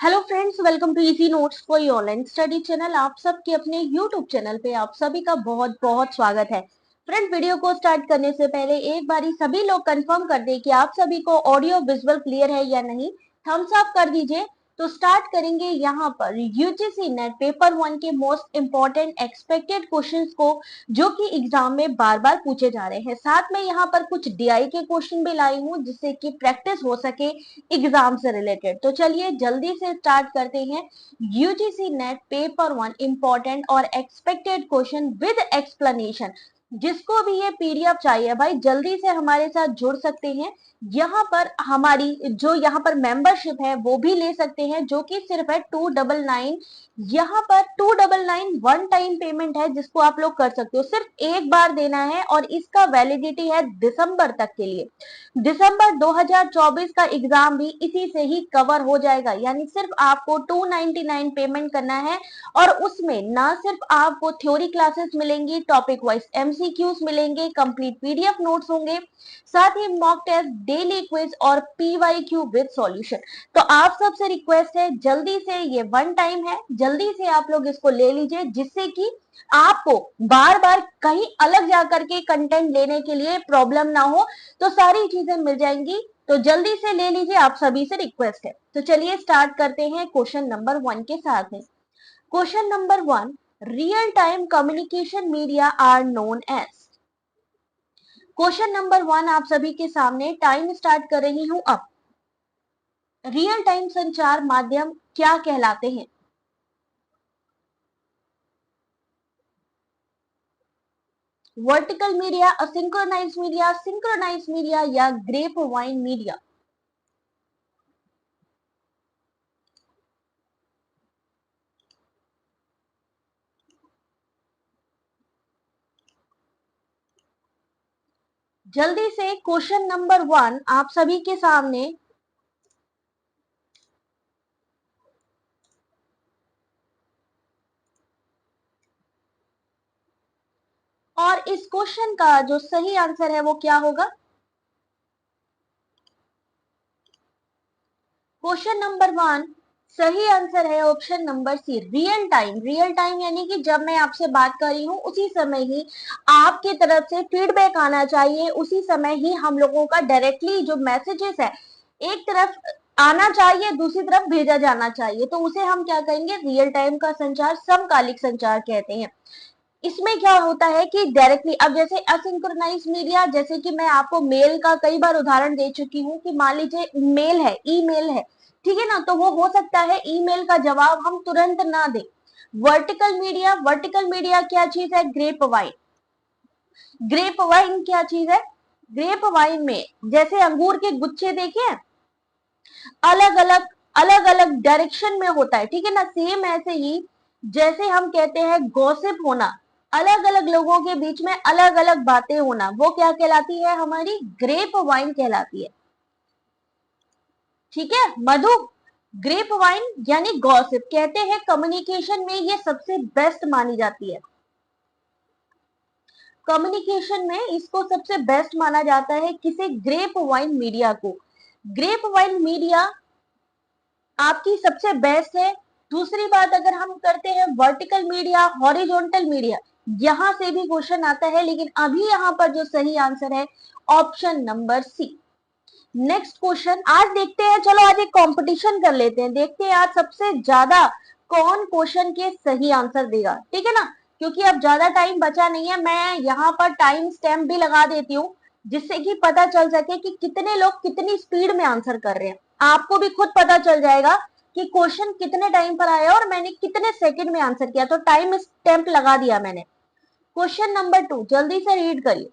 Hello friends, welcome to easy notes for your online study channel. आप सबके अपने YouTube channel पे आप सभी का बहुत बहुत स्वागत है। फ्रेंड, वीडियो को स्टार्ट करने से पहले एक बारी सभी लोग कंफर्म कर दें कि आप सभी को ऑडियो विजुअल क्लियर है या नहीं। थम्स अप कर दीजिए। तो स्टार्ट करेंगे यहाँ पर यूजीसी नेट पेपर 1 के मोस्ट इंपॉर्टेंट एक्सपेक्टेड क्वेश्चंस को, जो कि एग्जाम में बार बार पूछे जा रहे हैं। साथ में यहाँ पर कुछ डीआई के क्वेश्चन भी लाई हूँ, जिससे कि प्रैक्टिस हो सके एग्जाम से रिलेटेड। तो चलिए जल्दी से स्टार्ट करते हैं। यूजीसी नेट पेपर 1 इंपॉर्टेंट और एक्सपेक्टेड क्वेश्चन विद एक्सप्लेनेशन। जिसको भी ये पीडीएफ चाहिए भाई, जल्दी से हमारे साथ जुड़ सकते हैं। यहाँ पर हमारी जो यहाँ पर मेंबरशिप है वो भी ले सकते हैं, जो कि सिर्फ है 299। यहाँ पर 299 वन टाइम पेमेंट है, जिसको आप लोग कर सकते हो, सिर्फ एक बार देना है और इसका वैलिडिटी है दिसंबर तक के लिए। दिसंबर 2024 का एग्जाम भी इसी से ही कवर हो जाएगा, यानी सिर्फ आपको 299 पेमेंट करना है। और उसमें ना सिर्फ आपको थ्योरी क्लासेस मिलेंगी, टॉपिक वाइज एमसीक्यूज मिलेंगे, कंप्लीट पीडीएफ नोट्स होंगे, साथ ही मॉक टेस्ट, डेली क्विज और पीवाईक्यू विद सॉल्यूशन। तो आप सबसे रिक्वेस्ट है, जल्दी से, ये वन टाइम है, जल्दी से आप लोग इसको ले लीजिए, जिससे कि आपको बार बार कहीं अलग जाकर के कंटेंट लेने के लिए प्रॉब्लम ना हो। तो सारी चीजें मिल जाएंगी, तो जल्दी से ले लीजिए, आप सभी से रिक्वेस्ट है। तो चलिए स्टार्ट करते हैं क्वेश्चन नंबर 1 के साथ में। Question number 1, real time communication media are known as. Question number 1 आप सभी के सामने, टाइम स्टार्ट कर रही हूं अब। रियल टाइम संचार माध्यम क्या कहलाते हैं? Vertical media, asynchronise media, synchronise media या ग्रेप वाइन मीडिया? जल्दी से क्वेश्चन नंबर 1 आप सभी के सामने। और इस क्वेश्चन का जो सही आंसर है वो क्या होगा? क्वेश्चन नंबर 1 सही आंसर है option number C, real time. Real time यानी कि जब मैं आपसे बात कर रही हूँ उसी समय ही आपकी तरफ से फीडबैक आना चाहिए, उसी समय ही हम लोगों का डायरेक्टली जो मैसेजेस है एक तरफ आना चाहिए, दूसरी तरफ भेजा जाना चाहिए, तो उसे हम क्या कहेंगे? रियल टाइम का संचार, समकालिक संचार कहते हैं। इसमें क्या होता है कि डायरेक्टली, अब जैसे असिंक्रोनाइज मीडिया, जैसे कि मैं आपको मेल का कई बार उदाहरण दे चुकी हूँ कि मान लीजिए मेल है, ईमेल है, ठीक है ना, तो वो हो सकता है ईमेल का जवाब हम तुरंत ना दें। वर्टिकल मीडिया, वर्टिकल मीडिया क्या चीज है? Grep wine. ग्रेप वाइन क्या चीज है? ग्रेप वाइन में जैसे अंगूर के गुच्छे देखे, अलग अलग अलग अलग डायरेक्शन में होता है, ठीक है ना, सेम ऐसे ही जैसे हम कहते हैं गॉसिप होना, अलग अलग लोगों के बीच में अलग अलग बातें होना, वो क्या कहलाती है? हमारी ग्रेप वाइन कहलाती है। ठीक है मधु, ग्रेप वाइन यानी गॉसिप, कहते हैं कम्युनिकेशन में ये सबसे बेस्ट मानी जाती है। कम्युनिकेशन में इसको सबसे बेस्ट माना जाता है, किसे? ग्रेप वाइन मीडिया को। ग्रेप वाइन मीडिया आपकी सबसे बेस्ट है। दूसरी बात, अगर हम करते हैं वर्टिकल मीडिया, हॉरिजॉन्टल मीडिया, यहां से भी क्वेश्चन आता है, लेकिन अभी यहां पर जो सही आंसर है option number C. Next question आज देखते हैं, चलो आज एक कंपटीशन कर लेते हैं, देखते हैं आज सबसे ज्यादा कौन क्वेश्चन के सही आंसर देगा, ठीक है ना। क्योंकि अब ज्यादा टाइम बचा नहीं है, मैं यहाँ पर टाइम स्टैम्प भी लगा देती हूँ, जिससे कि पता चल सके कि कितने लोग कितनी स्पीड में आंसर कर रहे हैं। आपको भी खुद पता चल जाएगा कि क्वेश्चन कितने टाइम पर आया और मैंने कितने सेकंड में आंसर किया, तो टाइम स्टैम्प लगा दिया मैंने। क्वेश्चन नंबर 2 जल्दी से रीड करिए।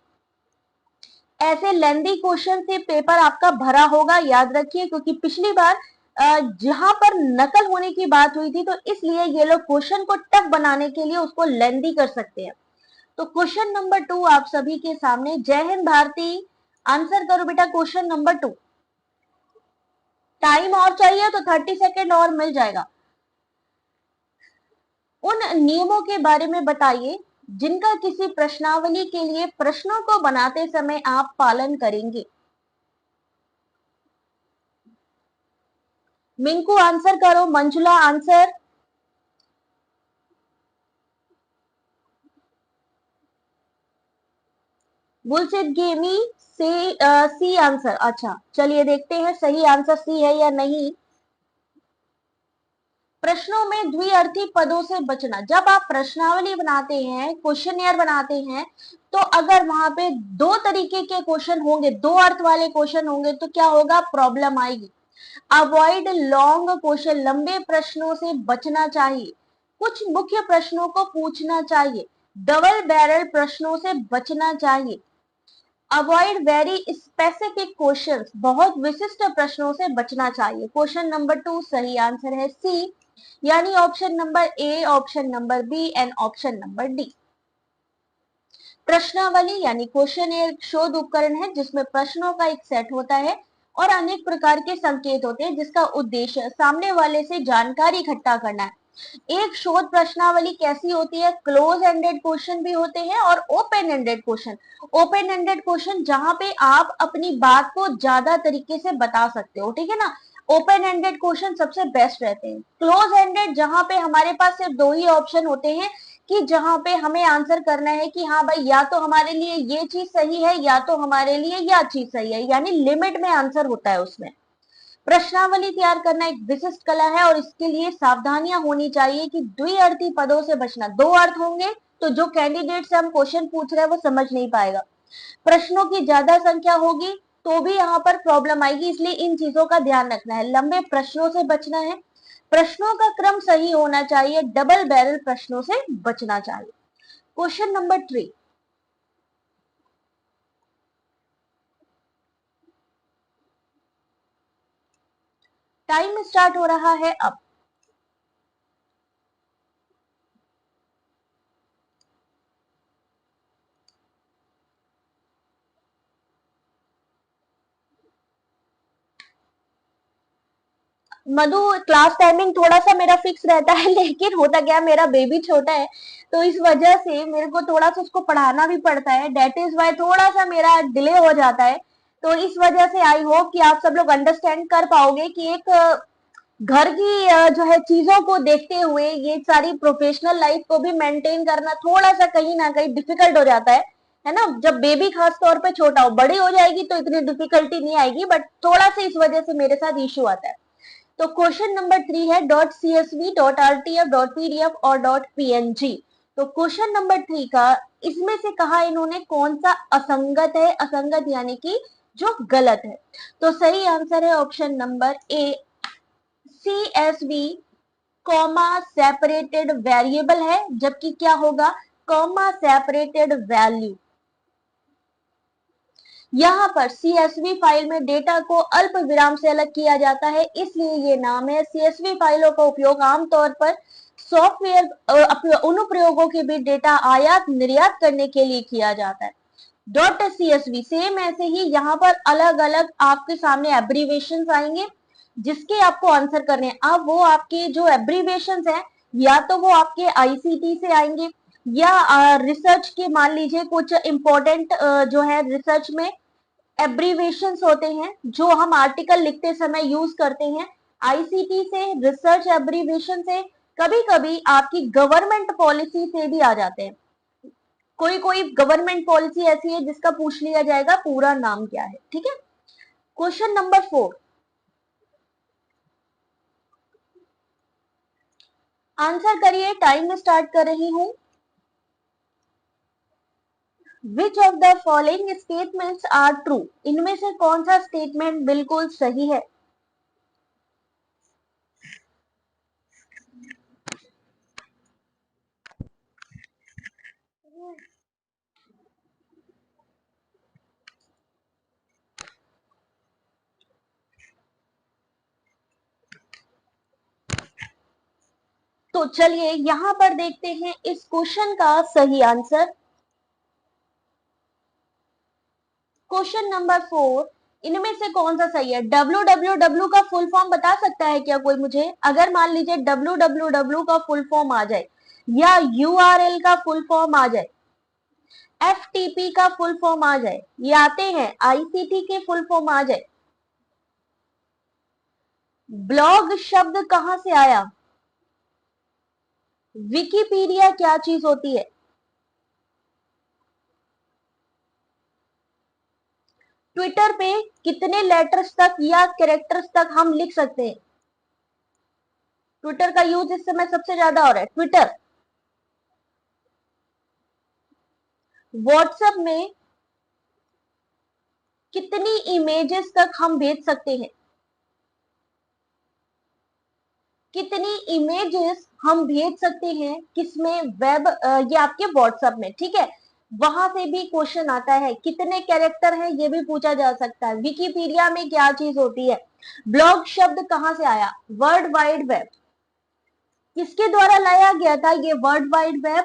ऐसे लेंदी क्वेश्चन से पेपर आपका भरा होगा, याद रखिए, क्योंकि पिछली बार जहां पर नकल होने की बात हुई थी, तो इसलिए ये लोग क्वेश्चन को टफ बनाने के लिए उसको लेंदी कर सकते हैं। तो क्वेश्चन नंबर 2 आप सभी के सामने। जय हिंद भारती, आंसर करो बेटा क्वेश्चन नंबर 2। टाइम और चाहिए तो 30 सेकेंड और मिल जाएगा। उन नियमों के बारे में बताइए जिनका किसी प्रश्नावली के लिए प्रश्नों को बनाते समय आप पालन करेंगे। मिंकू आंसर करो, मंजुला आंसर, बुलसेट गेमी से सी आंसर। अच्छा चलिए देखते हैं सही आंसर सी है या नहीं। प्रश्नों में द्विअर्थी पदों से बचना। जब आप प्रश्नावली बनाते हैं, क्वेश्चनियर बनाते हैं, तो अगर वहां पे दो तरीके के क्वेश्चन होंगे, दो अर्थ वाले क्वेश्चन होंगे, तो क्या होगा, प्रॉब्लम आएगी। अवॉइड लॉन्ग क्वेश्चन, लंबे प्रश्नों से बचना चाहिए, कुछ मुख्य प्रश्नों को पूछना चाहिए, डबल बैरल प्रश्नों से बचना चाहिए, अवॉइड वेरी स्पेसिफिक क्वेश्चंस, बहुत विशिष्ट प्रश्नों से बचना चाहिए। क्वेश्चन नंबर 2 सही आंसर है सी, यानी option number A, option number B and option number D. प्रश्नावली यानी क्वेश्चन एक शोध उपकरण है जिसमें प्रश्नों का एक सेट होता है और अनेक प्रकार के संकेत होते हैं जिसका उद्देश्य सामने वाले से जानकारी इकट्ठा करना है। एक शोध प्रश्नावली कैसी होती है, क्लोज एंडेड क्वेश्चन भी होते हैं और open ended question. Open ended question जहां पे आप अपनी बात को ज्यादा तरीके से बता सकते हो, ठीक है ना, ओपन एंडेड क्वेश्चन सबसे बेस्ट रहते हैं। क्लोज एंडेड जहां पे हमारे पास सिर्फ दो ही ऑप्शन होते हैं कि जहां पे हमें आंसर करना है कि हाँ भाई या तो हमारे लिए ये चीज सही है या तो हमारे लिए यह चीज सही है, यानी लिमिट में आंसर होता है उसमें। प्रश्नावली तैयार करना एक विशिष्ट कला है और इसके लिए सावधानियां होनी चाहिए कि द्विअर्थी पदों से बचना। दो अर्थ होंगे तो जो कैंडिडेट से हम क्वेश्चन पूछ रहे हैं वो समझ नहीं पाएगा। प्रश्नों की ज्यादा संख्या होगी तो भी यहाँ पर प्रॉब्लम आएगी, इसलिए इन चीजों का ध्यान रखना है। लंबे प्रश्नों से बचना है, प्रश्नों का क्रम सही होना चाहिए, डबल बैरल प्रश्नों से बचना चाहिए। क्वेश्चन नंबर 3, टाइम स्टार्ट हो रहा है अब। मधु, क्लास टाइमिंग थोड़ा सा मेरा फिक्स रहता है लेकिन होता क्या, मेरा बेबी छोटा है तो इस वजह से मेरे को थोड़ा सा उसको पढ़ाना भी पड़ता है, डेट इज वाई थोड़ा सा मेरा डिले हो जाता है। तो इस वजह से आई होप कि आप सब लोग अंडरस्टैंड कर पाओगे कि एक घर की जो है चीजों को देखते हुए ये सारी प्रोफेशनल लाइफ को भी मेंटेन करना थोड़ा सा कहीं ना कहीं डिफिकल्ट हो जाता है ना। जब बेबी खास तौर पे छोटा हो, बड़ी हो जाएगी तो इतनी डिफिकल्टी नहीं आएगी, बट थोड़ा सा इस वजह से मेरे साथ इश्यू आता है। तो क्वेश्चन नंबर 3 है dot CSV, dot RTF, dot PDF और डॉट PNG। तो क्वेश्चन नंबर 3 का इसमें से कहा इन्होंने कौन सा असंगत है, असंगत यानी कि जो गलत है। तो सही आंसर है ऑप्शन नंबर ए, CSV कॉमा सेपरेटेड वेरिएबल है, जबकि क्या होगा, कॉमा सेपरेटेड वैल्यू। यहाँ पर CSV फाइल में डेटा को अल्प विराम से अलग किया जाता है, इसलिए ये नाम है। CSV फाइलों का उपयोग आमतौर पर सॉफ्टवेयर अनुप्रयोगों के बीच डेटा आयात निर्यात करने के लिए किया जाता है। डॉट CSV सेम ऐसे ही यहाँ पर अलग अलग आपके सामने एब्रीवेशन आएंगे जिसके आपको आंसर करने हैं। अब वो आपके जो एब्रीवेशन है या तो वो आपके ICT से आएंगे या रिसर्च के, मान लीजिए कुछ इंपॉर्टेंट जो है रिसर्च में एब्रीवेशंस होते हैं जो हम आर्टिकल लिखते समय यूज करते हैं, ICT से, रिसर्च एब्रीवेशन से, कभी कभी आपकी गवर्नमेंट पॉलिसी से भी आ जाते हैं। कोई कोई गवर्नमेंट पॉलिसी ऐसी है जिसका पूछ लिया जाएगा पूरा नाम क्या है, ठीक है। क्वेश्चन नंबर 4, आंसर करिए, टाइम स्टार्ट कर रही हूं। Which of the following statements are true, इनमें से कौन सा स्टेटमेंट बिल्कुल सही है। तो चलिए यहां पर देखते हैं इस क्वेश्चन का सही आंसर। क्वेश्चन नंबर 4, इनमें से कौन सा सही है। www का फुल फॉर्म बता सकता है क्या कोई मुझे, अगर मान लीजिए www का फुल फॉर्म आ जाए या URL का फुल फॉर्म आ जाए, FTP का फुल फॉर्म आ जाए, ये आते हैं ICT के फुल फॉर्म आ जाए, ब्लॉग शब्द कहां से आया? विकिपीडिया क्या चीज होती है? ट्विटर पे कितने लेटर्स तक या कैरेक्टर्स तक हम लिख सकते हैं? ट्विटर का यूज इस समय सबसे ज्यादा हो रहा है, ट्विटर। व्हाट्सएप में कितनी इमेजेस तक हम भेज सकते हैं? कितनी इमेजेस हम भेज सकते हैं किसमें? वेब ये आपके व्हाट्सएप में, ठीक है। वहां से भी क्वेश्चन आता है, कितने कैरेक्टर हैं ये भी पूछा जा सकता है। विकिपीडिया में क्या चीज होती है? ब्लॉग शब्द कहां से आया? World wide web. किसके द्वारा लाया गया था ये वर्ल्ड वाइड वेब?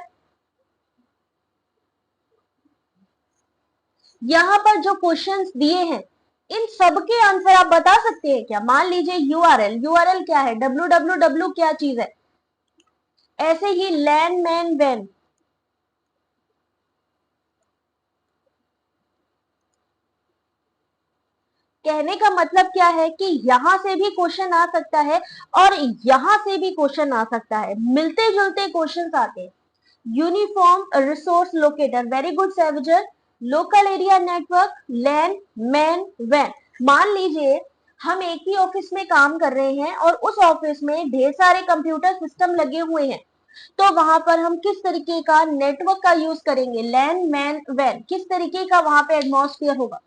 यहाँ पर जो क्वेश्चंस दिए हैं इन सबके आंसर आप बता सकते हैं क्या? मान लीजिए यूआरएल, यूआरएल क्या है? www क्या चीज है? ऐसे ही लैन मैन वेन। कहने का मतलब क्या है कि यहां से भी क्वेश्चन आ सकता है और यहां से भी क्वेश्चन आ सकता है, मिलते जुलते क्वेश्चन आते हैं। Uniform resource locator, very good सैवेजर। Local area network, LAN MAN वैन। मान लीजिए हम एक ही ऑफिस में काम कर रहे हैं और उस ऑफिस में ढेर सारे कंप्यूटर सिस्टम लगे हुए हैं, तो वहां पर हम किस तरीके का नेटवर्क का यूज करेंगे? लैन मैन वैन। किस तरीके का वहां पे एटमॉस्फेयर होगा?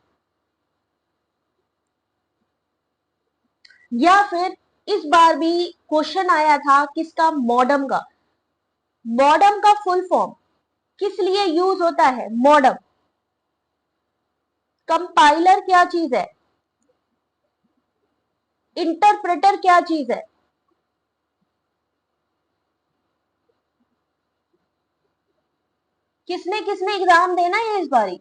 या फिर इस बार भी क्वेश्चन आया था किसका? मॉडम का। मॉडम का फुल फॉर्म किस लिए यूज होता है? मॉडम। कंपाइलर क्या चीज है? इंटरप्रेटर क्या चीज है? किसने किसने एग्जाम देना है इस बारी?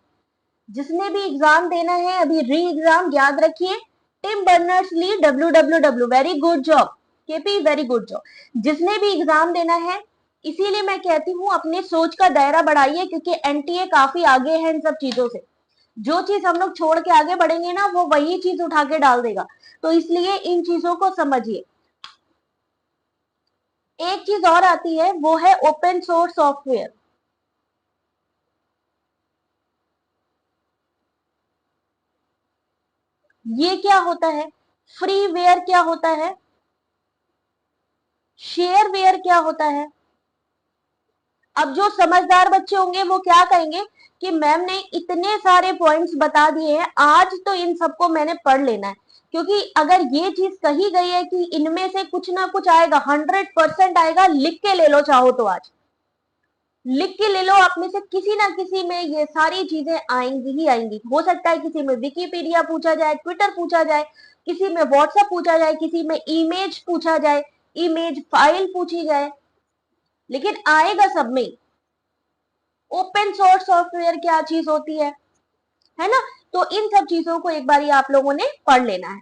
जिसने भी एग्जाम देना है अभी री एग्जाम, याद रखिए Tim Berners Lee www, very good job KP, very good job. जिसने भी एग्जाम देना है, इसीलिए मैं कहती हूँ अपने सोच का दायरा बढ़ाइए, क्योंकि एनटीए काफी आगे है इन सब चीजों से। जो चीज हम लोग छोड़ के आगे बढ़ेंगे ना, वो वही चीज उठा के डाल देगा। तो इसलिए इन चीजों को समझिए। एक चीज और आती है, वो है ओपन सोर्स सॉफ्टवेयर। ये क्या होता है? फ्रीवेयर क्या होता है? शेयरवेयर क्या होता है? अब जो समझदार बच्चे होंगे वो क्या कहेंगे कि मैम ने इतने सारे पॉइंट्स बता दिए हैं, आज तो इन सबको मैंने पढ़ लेना है। क्योंकि अगर ये चीज कही गई है कि इनमें से कुछ ना कुछ आएगा, 100% आएगा, लिख के ले लो चाहो तो आज लिख के ले लो। आप में से किसी ना किसी में ये सारी चीजें आएंगी ही आएंगी। हो सकता है किसी में विकिपीडिया पूछा जाए, ट्विटर पूछा जाए, किसी में व्हाट्सएप पूछा जाए, किसी में इमेज पूछा जाए, इमेज फाइल पूछी जाए, लेकिन आएगा सब में। ओपन सोर्स सॉफ्टवेयर क्या चीज होती है ना? तो इन सब चीजों को एक बार आप लोगों ने पढ़ लेना है।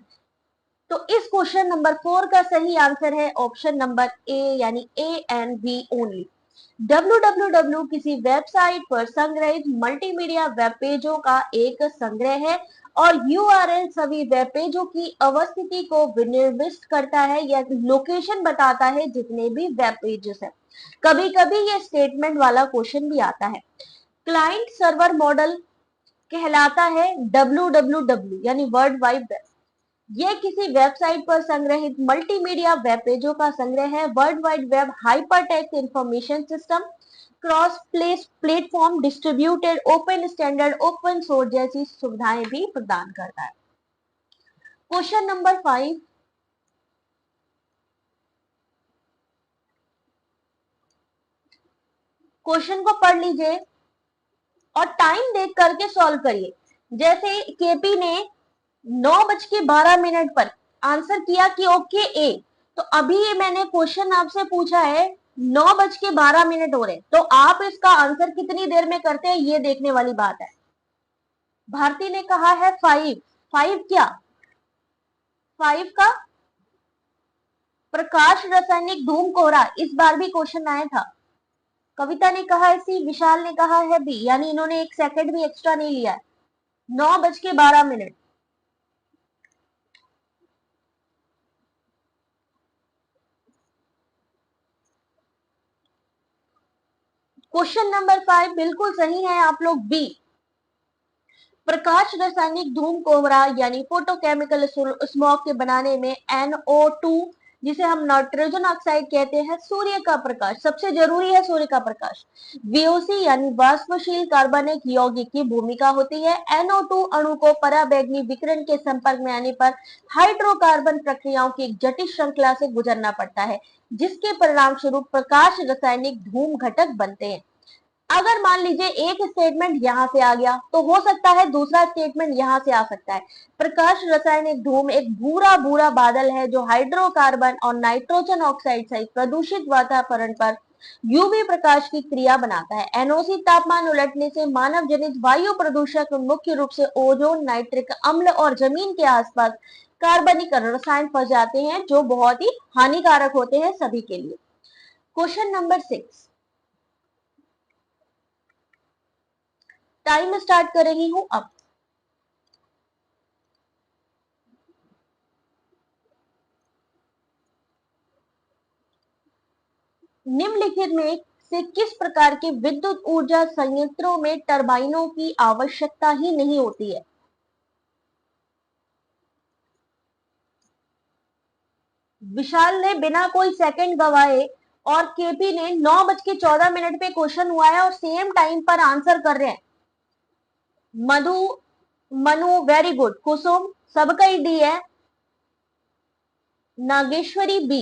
तो इस क्वेश्चन नंबर 4 का सही आंसर है ऑप्शन नंबर ए, यानी A and B only. www किसी वेबसाइट पर संग्रहित मल्टीमीडिया वेब पेजों का एक संग्रह है और यूआरएल सभी वेब पेजों की अवस्थिति को विनिर्दिष्ट करता है या लोकेशन बताता है जितने भी वेब पेजेस है। कभी कभी ये स्टेटमेंट वाला क्वेश्चन भी आता है। क्लाइंट सर्वर मॉडल कहलाता है www, यानी वर्ल्ड वाइड वेब। यह किसी वेबसाइट पर संग्रहित मल्टीमीडिया वेब पेजों का संग्रह है। World wide web hypertext information system, cross place platform, distributed, open standard, open source जैसी सुविधाएं भी प्रदान करता है। क्वेश्चन नंबर 5, क्वेश्चन को पढ़ लीजिए और टाइम देख करके सॉल्व करिए। जैसे केपी ने 9:12 पर आंसर किया कि ओके ए, तो अभी ये मैंने क्वेश्चन आपसे पूछा है, 9:12 हो रहे, तो आप इसका आंसर कितनी देर में करते हैं ये देखने वाली बात है। भारती ने कहा है 5। 5 क्या? 5 का प्रकाश रासायनिक धूम कोहरा, इस बार भी क्वेश्चन आया था। कविता ने कहा है सी, विशाल ने कहा है बी, यानी इन्होंने एक सेकंड भी एक्स्ट्रा नहीं लिया है। 9:12। क्वेश्चन नंबर 5 बिल्कुल सही है आप लोग, बी। प्रकाश रासायनिक धूम कोहरा यानी फोटोकेमिकल स्मॉग के बनाने में NO2, जिसे हम नाइट्रोजन ऑक्साइड कहते हैं, सूर्य का प्रकाश, सबसे जरूरी है सूर्य का प्रकाश। VOC यानी वाष्पशील कार्बनिक यौगिक की भूमिका होती है। NO2 अणु को पराबैंगनी विकिरण के संपर्क में आने पर हाइड्रोकार्बन प्रक्रियाओं की एक जटिल श्रृंखला से गुजरना पड़ता है, जिसके परिणाम स्वरूप प्रकाश रासायनिक धूम घटक बनते हैं। अगर मान लीजिए एक स्टेटमेंट यहां से आ गया तो हो सकता है दूसरा स्टेटमेंट यहां से आ सकता है। प्रकाश रासायनिक धूम एक भूरा भूरा बादल है जो हाइड्रोकार्बन और नाइट्रोजन ऑक्साइड सहित प्रदूषित वातावरण पर यूवी प्रकाश की क्रिया बनाता है। NOC तापमान उलटने से मानव जनित वायु प्रदूषक मुख्य रूप से ओजोन, नाइट्रिक अम्ल और जमीन के आसपास कार्बनिक रसायन फंस जाते हैं, जो बहुत ही हानिकारक होते हैं सभी के लिए। क्वेश्चन नंबर 6, टाइम स्टार्ट कर रही हूं अब। निम्नलिखित में से किस प्रकार के विद्युत ऊर्जा संयंत्रों में टरबाइनों की आवश्यकता ही नहीं होती है? विशाल ने बिना कोई सेकंड गवाए और केपी ने 9:14 पे क्वेश्चन हुआ है और सेम टाइम पर आंसर कर रहे हैं। मधु, मनु वेरी गुड, कुसुम सबका ही डी है, नागेश्वरी बी।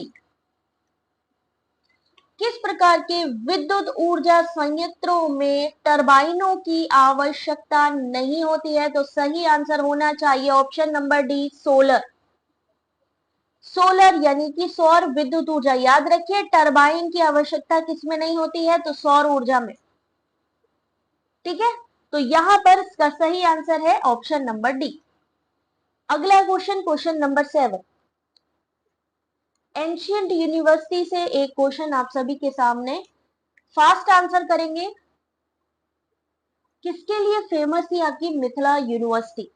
किस प्रकार के विद्युत ऊर्जा संयंत्रों में टरबाइनों की आवश्यकता नहीं होती है? तो सही आंसर होना चाहिए option number D, solar. Solar यानी कि सौर विद्युत ऊर्जा। याद रखिए टरबाइन की आवश्यकता किसमें नहीं होती है? तो सौर ऊर्जा में। ठीक है, तो यहां पर इसका सही आंसर है ऑप्शन नंबर डी। अगला question, question number 7, ancient university से एक क्वेश्चन आप सभी के सामने, फास्ट आंसर करेंगे। किसके लिए फेमस थी आपकी मिथिला यूनिवर्सिटी?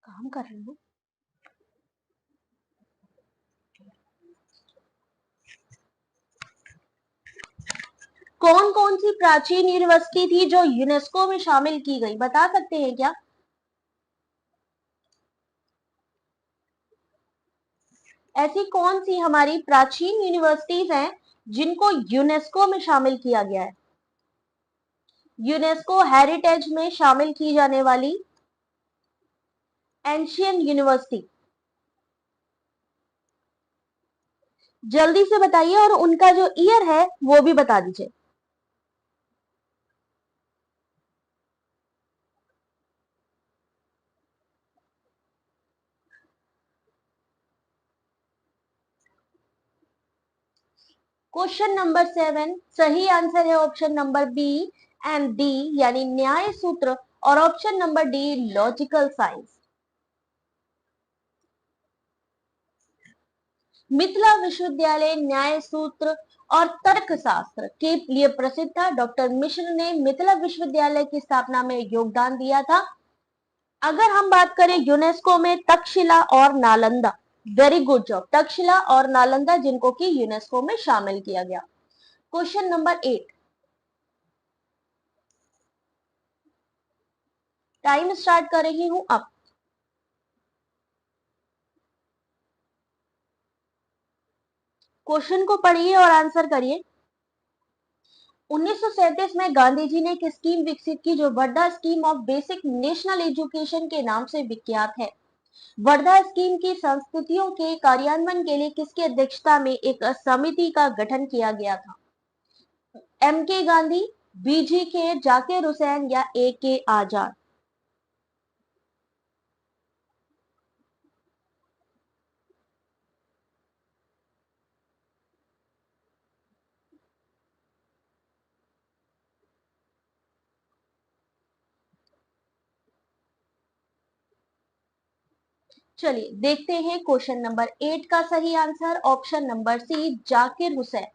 काम कर रही हूँ। कौन कौन सी प्राचीन यूनिवर्सिटी थी जो यूनेस्को में शामिल की गई, बता सकते हैं क्या? ऐसी कौन सी हमारी प्राचीन यूनिवर्सिटीज हैं जिनको यूनेस्को में शामिल किया गया है? यूनेस्को हेरिटेज में शामिल की जाने वाली एंशियंट यूनिवर्सिटी, जल्दी से बताइए और उनका जो ईयर है वो भी बता दीजिए। क्वेश्चन नंबर 7 सही आंसर है option number B and D, यानी न्याय सूत्र, और option number D logical science. Mithila विश्वविद्यालय न्याय सूत्र और तर्कशास्त्र के लिए प्रसिद्ध था। डॉक्टर मिश्र ने मिथिला विश्वविद्यालय की स्थापना में योगदान दिया था। अगर हम बात करें यूनेस्को में तक्षशिला और Nalanda, very good job, Takshashila और नालंदा जिनको कि यूनेस्को में शामिल किया गया। क्वेश्चन नंबर 8, टाइम स्टार्ट कर रही हूं अब। क्वेश्चन को पढ़िए और आंसर करिए। 1937 में गांधी जी ने एक स्कीम विकसित की जो Wardha scheme of basic national education के नाम से विख्यात है। वर्धा स्कीम की संस्कृतियों के कार्यान्वयन के लिए किसकी अध्यक्षता में एक समिति का गठन किया गया था? MK गांधी, BG खेर, जाकिर हुसैन या AK आजाद? चलिए देखते हैं क्वेश्चन नंबर 8 का सही answer, option number C Zakir Hussain.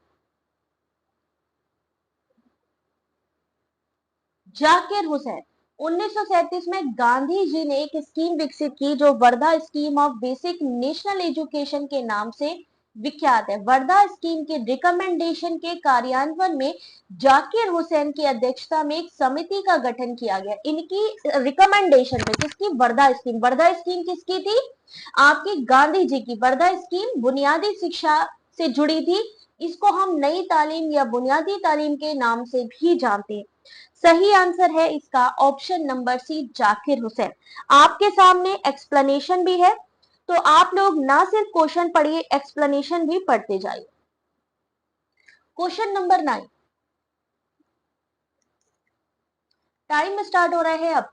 Zakir Hussain 1937 में गांधी जी ने एक स्कीम विकसित की जो Wardha scheme of basic national education के नाम से विख्यात है। वर्धा स्कीम के रिकमेंडेशन के कार्यान्वयन में जाकिर हुसैन की अध्यक्षता में एक समिति का गठन किया गया। इनकी रिकमेंडेशन पे किसकी? वर्धा स्कीम। वर्धा स्कीम किसकी थी? आपकी गांधी जी की। वर्धा स्कीम बुनियादी शिक्षा से जुड़ी थी। इसको हम नई तालीम या बुनियादी तालीम के नाम से भी जानते हैं। सही आंसर है इसका option number C Zakir Hussain. आपके सामने एक्सप्लेनेशन भी है, तो आप लोग ना सिर्फ क्वेश्चन पढ़िए, एक्सप्लेनेशन भी पढ़ते जाइए। क्वेश्चन नंबर 9, टाइम स्टार्ट हो रहा है अब।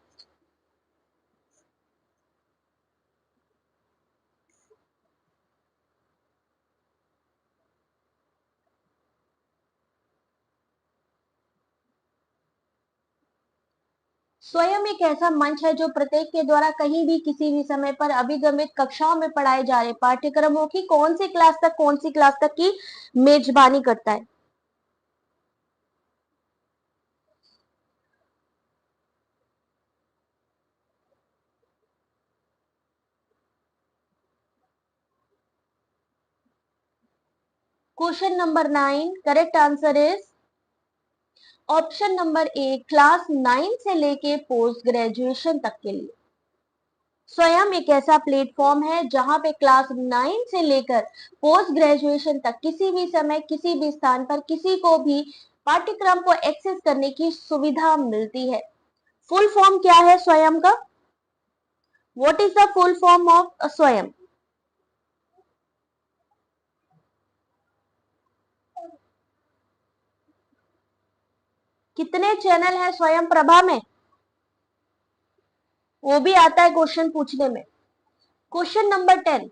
स्वयं एक ऐसा मंच है जो प्रत्येक के द्वारा कहीं भी किसी भी समय पर अभिगमित कक्षाओं में पढ़ाए जा रहे पाठ्यक्रमों की कौन सी क्लास तक की मेजबानी करता है? Question number 9 correct answer is option number A, class 9 से लेके पोस्ट ग्रेजुएशन तक के लिए। स्वयं एक ऐसा प्लेटफॉर्म है जहां पे क्लास 9 से लेकर पोस्ट ग्रेजुएशन तक किसी भी समय किसी भी स्थान पर किसी को भी पाठ्यक्रम को एक्सेस करने की सुविधा मिलती है। फुल फॉर्म क्या है स्वयं का? What is the full form of स्वयं? कितने चैनल है स्वयं प्रभा में? वो भी आता है क्वेश्चन पूछने में। क्वेश्चन नंबर 10,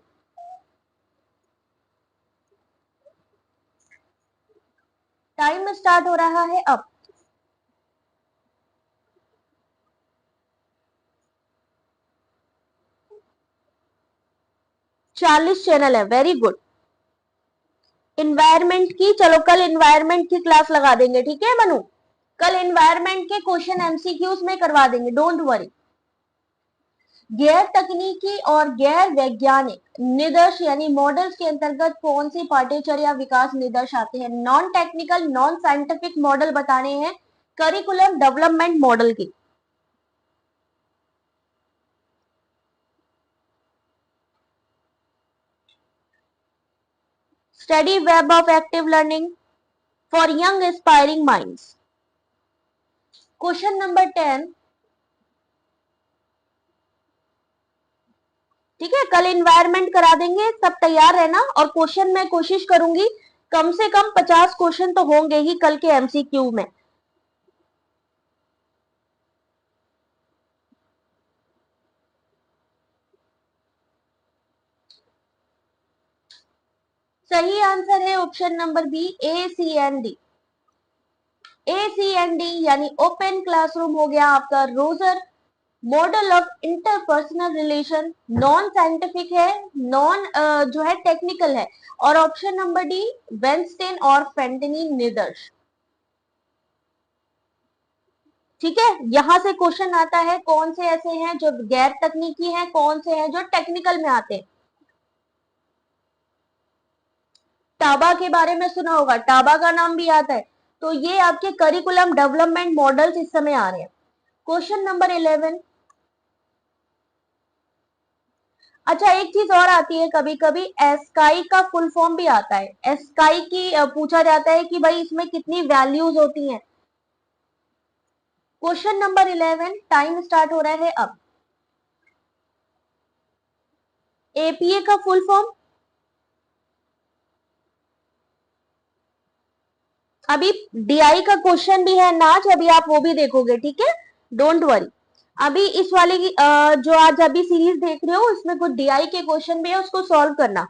टाइम स्टार्ट हो रहा है अब। 40 चैनल है, वेरी गुड। इन्वायरमेंट की, चलो कल इन्वायरमेंट की क्लास लगा देंगे, ठीक है मनु? कल इन्वायरमेंट के क्वेश्चन एमसीक्यूज में करवा देंगे, डोंट वरी। गैर तकनीकी और गैर वैज्ञानिक निदर्श यानी मॉडल्स के अंतर्गत कौन सी पाठ्यचर्या विकास निदर्श आते हैं? Non technical non scientific model बताने हैं करिकुलम डेवलपमेंट मॉडल की। Study web of active learning for young aspiring minds. Question number 10, ठीक है, कल इन्वायरमेंट करा देंगे, सब तैयार रहना। और क्वेश्चन मैं कोशिश करूंगी कम से कम 50 क्वेश्चन तो होंगे ही कल के एमसीक्यू में। सही आंसर है option number B, ACND। ACND यानी ओपन क्लासरूम हो गया आपका Roger model of interpersonal relation. Non scientific है, नॉन जो है टेक्निकल है। और ऑप्शन नंबर डी, वेंस्टेन और फेंटनी निदर्श। ठीक है, यहां से क्वेश्चन आता है कौन से ऐसे हैं जो गैर तकनीकी हैं, कौन से हैं जो टेक्निकल में आते हैं। टाबा के बारे में सुना होगा, टाबा का नाम भी आता है। तो ये आपके करिकुलम डेवलपमेंट मॉडल्स इस समय आ रहे हैं। क्वेश्चन नंबर 11, अच्छा एक चीज और आती है कभी कभी, एस्काई का फुल फॉर्म भी आता है। एस्काई की पूछा जाता है कि भाई इसमें कितनी वैल्यूज होती हैं। क्वेश्चन नंबर 11, टाइम स्टार्ट हो रहा है अब। एपीए का फुल फॉर्म, अभी डीआई का क्वेश्चन भी है नाच, अभी आप वो भी देखोगे, ठीक है, डोंट वरी। अभी इस वाले की जो आज अभी सीरीज देख रहे हो इसमें कुछ डीआई के क्वेश्चन भी है, उसको सॉल्व करना।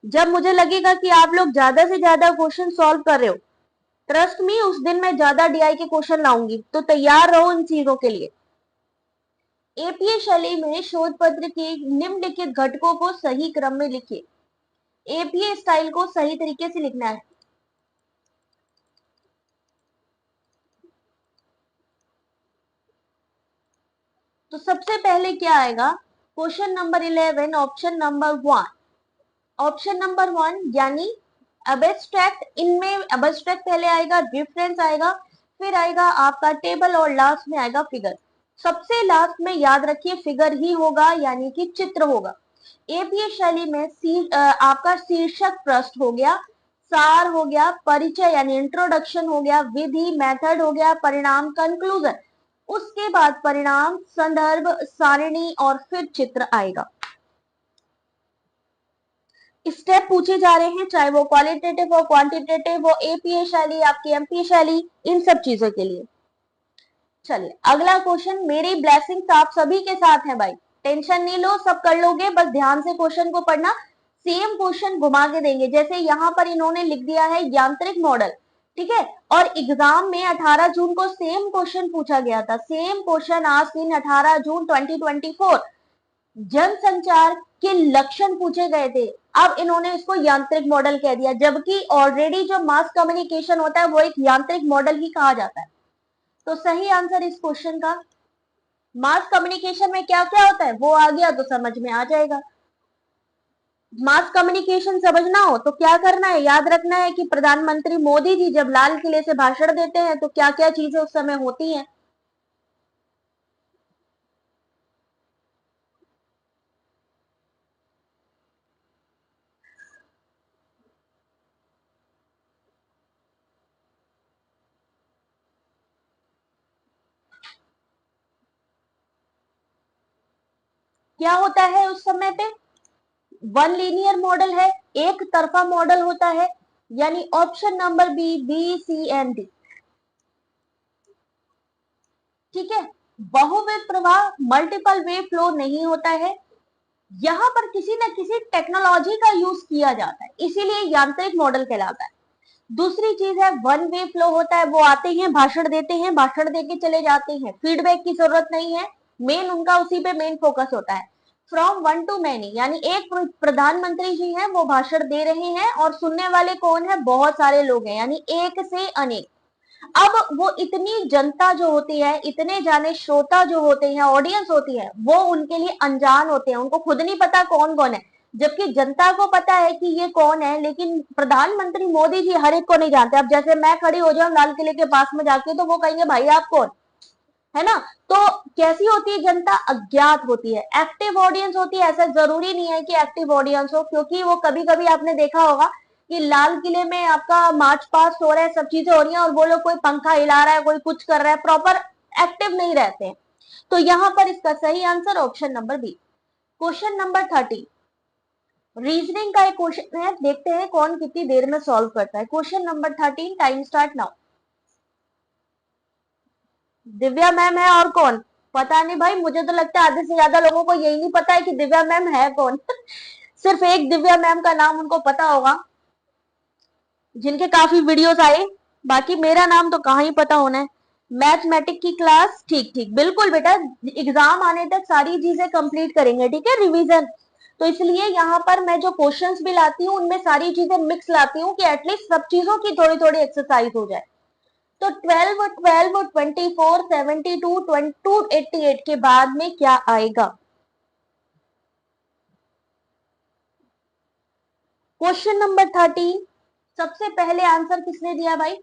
जब मुझे लगेगा कि आप लोग ज्यादा से ज्यादा क्वेश्चन सॉल्व कर रहे हो, ट्रस्ट मी उस दिन मैं ज्यादा डीआई के क्वेश्चन लाऊंगी, तो तैयार रहो इन चीजों के लिए। एपीए शैली में शोध पत्र के निम्नलिखित घटकों को सही क्रम में लिखिए। एपीए स्टाइल को सही तरीके से लिखना है। तो सबसे पहले क्या आएगा, question number 11 option number 1। Option number 1 यानी एब्स्ट्रैक्ट, इनमें एब्स्ट्रैक्ट पहले आएगा, रेफरेंस आएगा, फिर आएगा आपका टेबल और लास्ट में आएगा फिगर। सबसे लास्ट में याद रखिए फिगर ही होगा, यानी कि चित्र होगा। एपीए शैली में आपका शीर्षक पृष्ठ हो गया, सार हो गया, परिचय यानी इंट्रोडक्शन हो गया, विधि मेथड हो गया, परिणाम कंक्लूजन, उसके बाद परिणाम, संदर्भ, सारिणी और फिर चित्र आएगा। स्टेप पूछे जा रहे हैं, चाहे वो क्वालिटेटिव हो, क्वांटिटेटिव हो, एपीए शैली, आपकी एमपीए शैली, इन सब चीजों के लिए। चलिए अगला क्वेश्चन, मेरी ब्लेसिंग्स आप सभी के साथ है भाई, टेंशन नहीं लो, सब कर लोगे, बस ध्यान से क्वेश्चन को पढ़ना। सेम क्वेश्चन घुमा के देंगे, जैसे यहाँ पर इन्होंने लिख दिया है यांत्रिक मॉडल, ठीक है, और एग्जाम में 18 जून को सेम क्वेश्चन पूछा गया था। सेम क्वेश्चन आज दिन 18 जून 2024 जनसंचार के लक्षण पूछे गए थे, अब इन्होंने इसको यांत्रिक मॉडल कह दिया, जबकि ऑलरेडी जो मास कम्युनिकेशन होता है वो एक यांत्रिक मॉडल ही कहा जाता है। तो सही आंसर इस क्वेश्चन का, मास कम्युनिकेशन में क्या क्या होता है वो आ गया तो समझ में आ जाएगा। मास कम्युनिकेशन समझना हो तो क्या करना है, याद रखना है कि प्रधानमंत्री मोदी जी जब लाल किले से भाषण देते हैं तो क्या क्या चीजें उस समय होती हैं। क्या होता है उस समय पे, वन लीनियर मॉडल है, एक तरफा मॉडल होता है, यानी option number B, B C and D, ठीक है। बहुविध प्रवाह, मल्टीपल वेव फ्लो नहीं होता है, यहां पर किसी न किसी टेक्नोलॉजी का यूज किया जाता है, इसीलिए यांत्रिक मॉडल कहलाता है। दूसरी चीज है वन वे फ्लो होता है, वो आते हैं भाषण देते हैं, भाषण देके चले जाते हैं, फीडबैक की जरूरत नहीं है, मेन उनका उसी पे मेन फोकस होता है। फ्रॉम वन टू मैनी, यानी एक प्रधानमंत्री जी हैं वो भाषण दे रहे हैं और सुनने वाले कौन है, बहुत सारे लोग हैं, यानी एक से अनेक। अब वो इतनी जनता जो होती है, इतने जाने श्रोता जो होते हैं, ऑडियंस होती है, वो उनके लिए अनजान होते हैं, उनको खुद नहीं पता कौन कौन है, जबकि जनता को पता है कि ये कौन है, लेकिन प्रधानमंत्री मोदी जी हर एक को नहीं जानते। अब जैसे मैं खड़ी हो जाऊं लाल किले के पास में जाके तो वो कहेंगे भाई आप कौन, है ना। तो कैसी होती है जनता, अज्ञात होती है। एक्टिव ऑडियंस होती है, ऐसा जरूरी नहीं है कि एक्टिव ऑडियंस हो, क्योंकि वो कभी कभी आपने देखा होगा कि लाल किले में आपका मार्च पास्ट हो रहा है, सब चीजें हो रही हैं और वो लोग कोई पंखा हिला रहा है, कोई कुछ कर रहा है, प्रॉपर एक्टिव नहीं रहते हैं। तो यहाँ पर इसका सही answer option number B. Question number 30 reasoning का एक क्वेश्चन है, देखते हैं कौन कितनी देर में सॉल्व करता है। Question number 13, time start now. Divya ma'am है और कौन, पता नहीं भाई, मुझे तो लगता है आधे से ज्यादा लोगों को यही नहीं पता है कि दिव्या मैम है कौन सिर्फ एक दिव्या मैम का नाम उनको पता होगा जिनके काफी वीडियोस आए, बाकी मेरा नाम तो कहाँ ही पता होना है। मैथमेटिक की क्लास, ठीक ठीक, बिल्कुल बेटा, एग्जाम आने तक सारी चीजें कंप्लीट करेंगे, ठीक है, रिवीजन। तो इसलिए यहाँ पर मैं जो क्वेश्चंस भी लाती हूँ उनमें सारी चीजें मिक्स लाती हूँ कि एटलीस्ट सब चीजों की थोड़ी थोड़ी एक्सरसाइज हो जाए। तो 12, 12, 24, 72, 288 के बाद में क्या आएगा। क्वेश्चन नंबर 13 सबसे पहले आंसर किसने दिया भाई,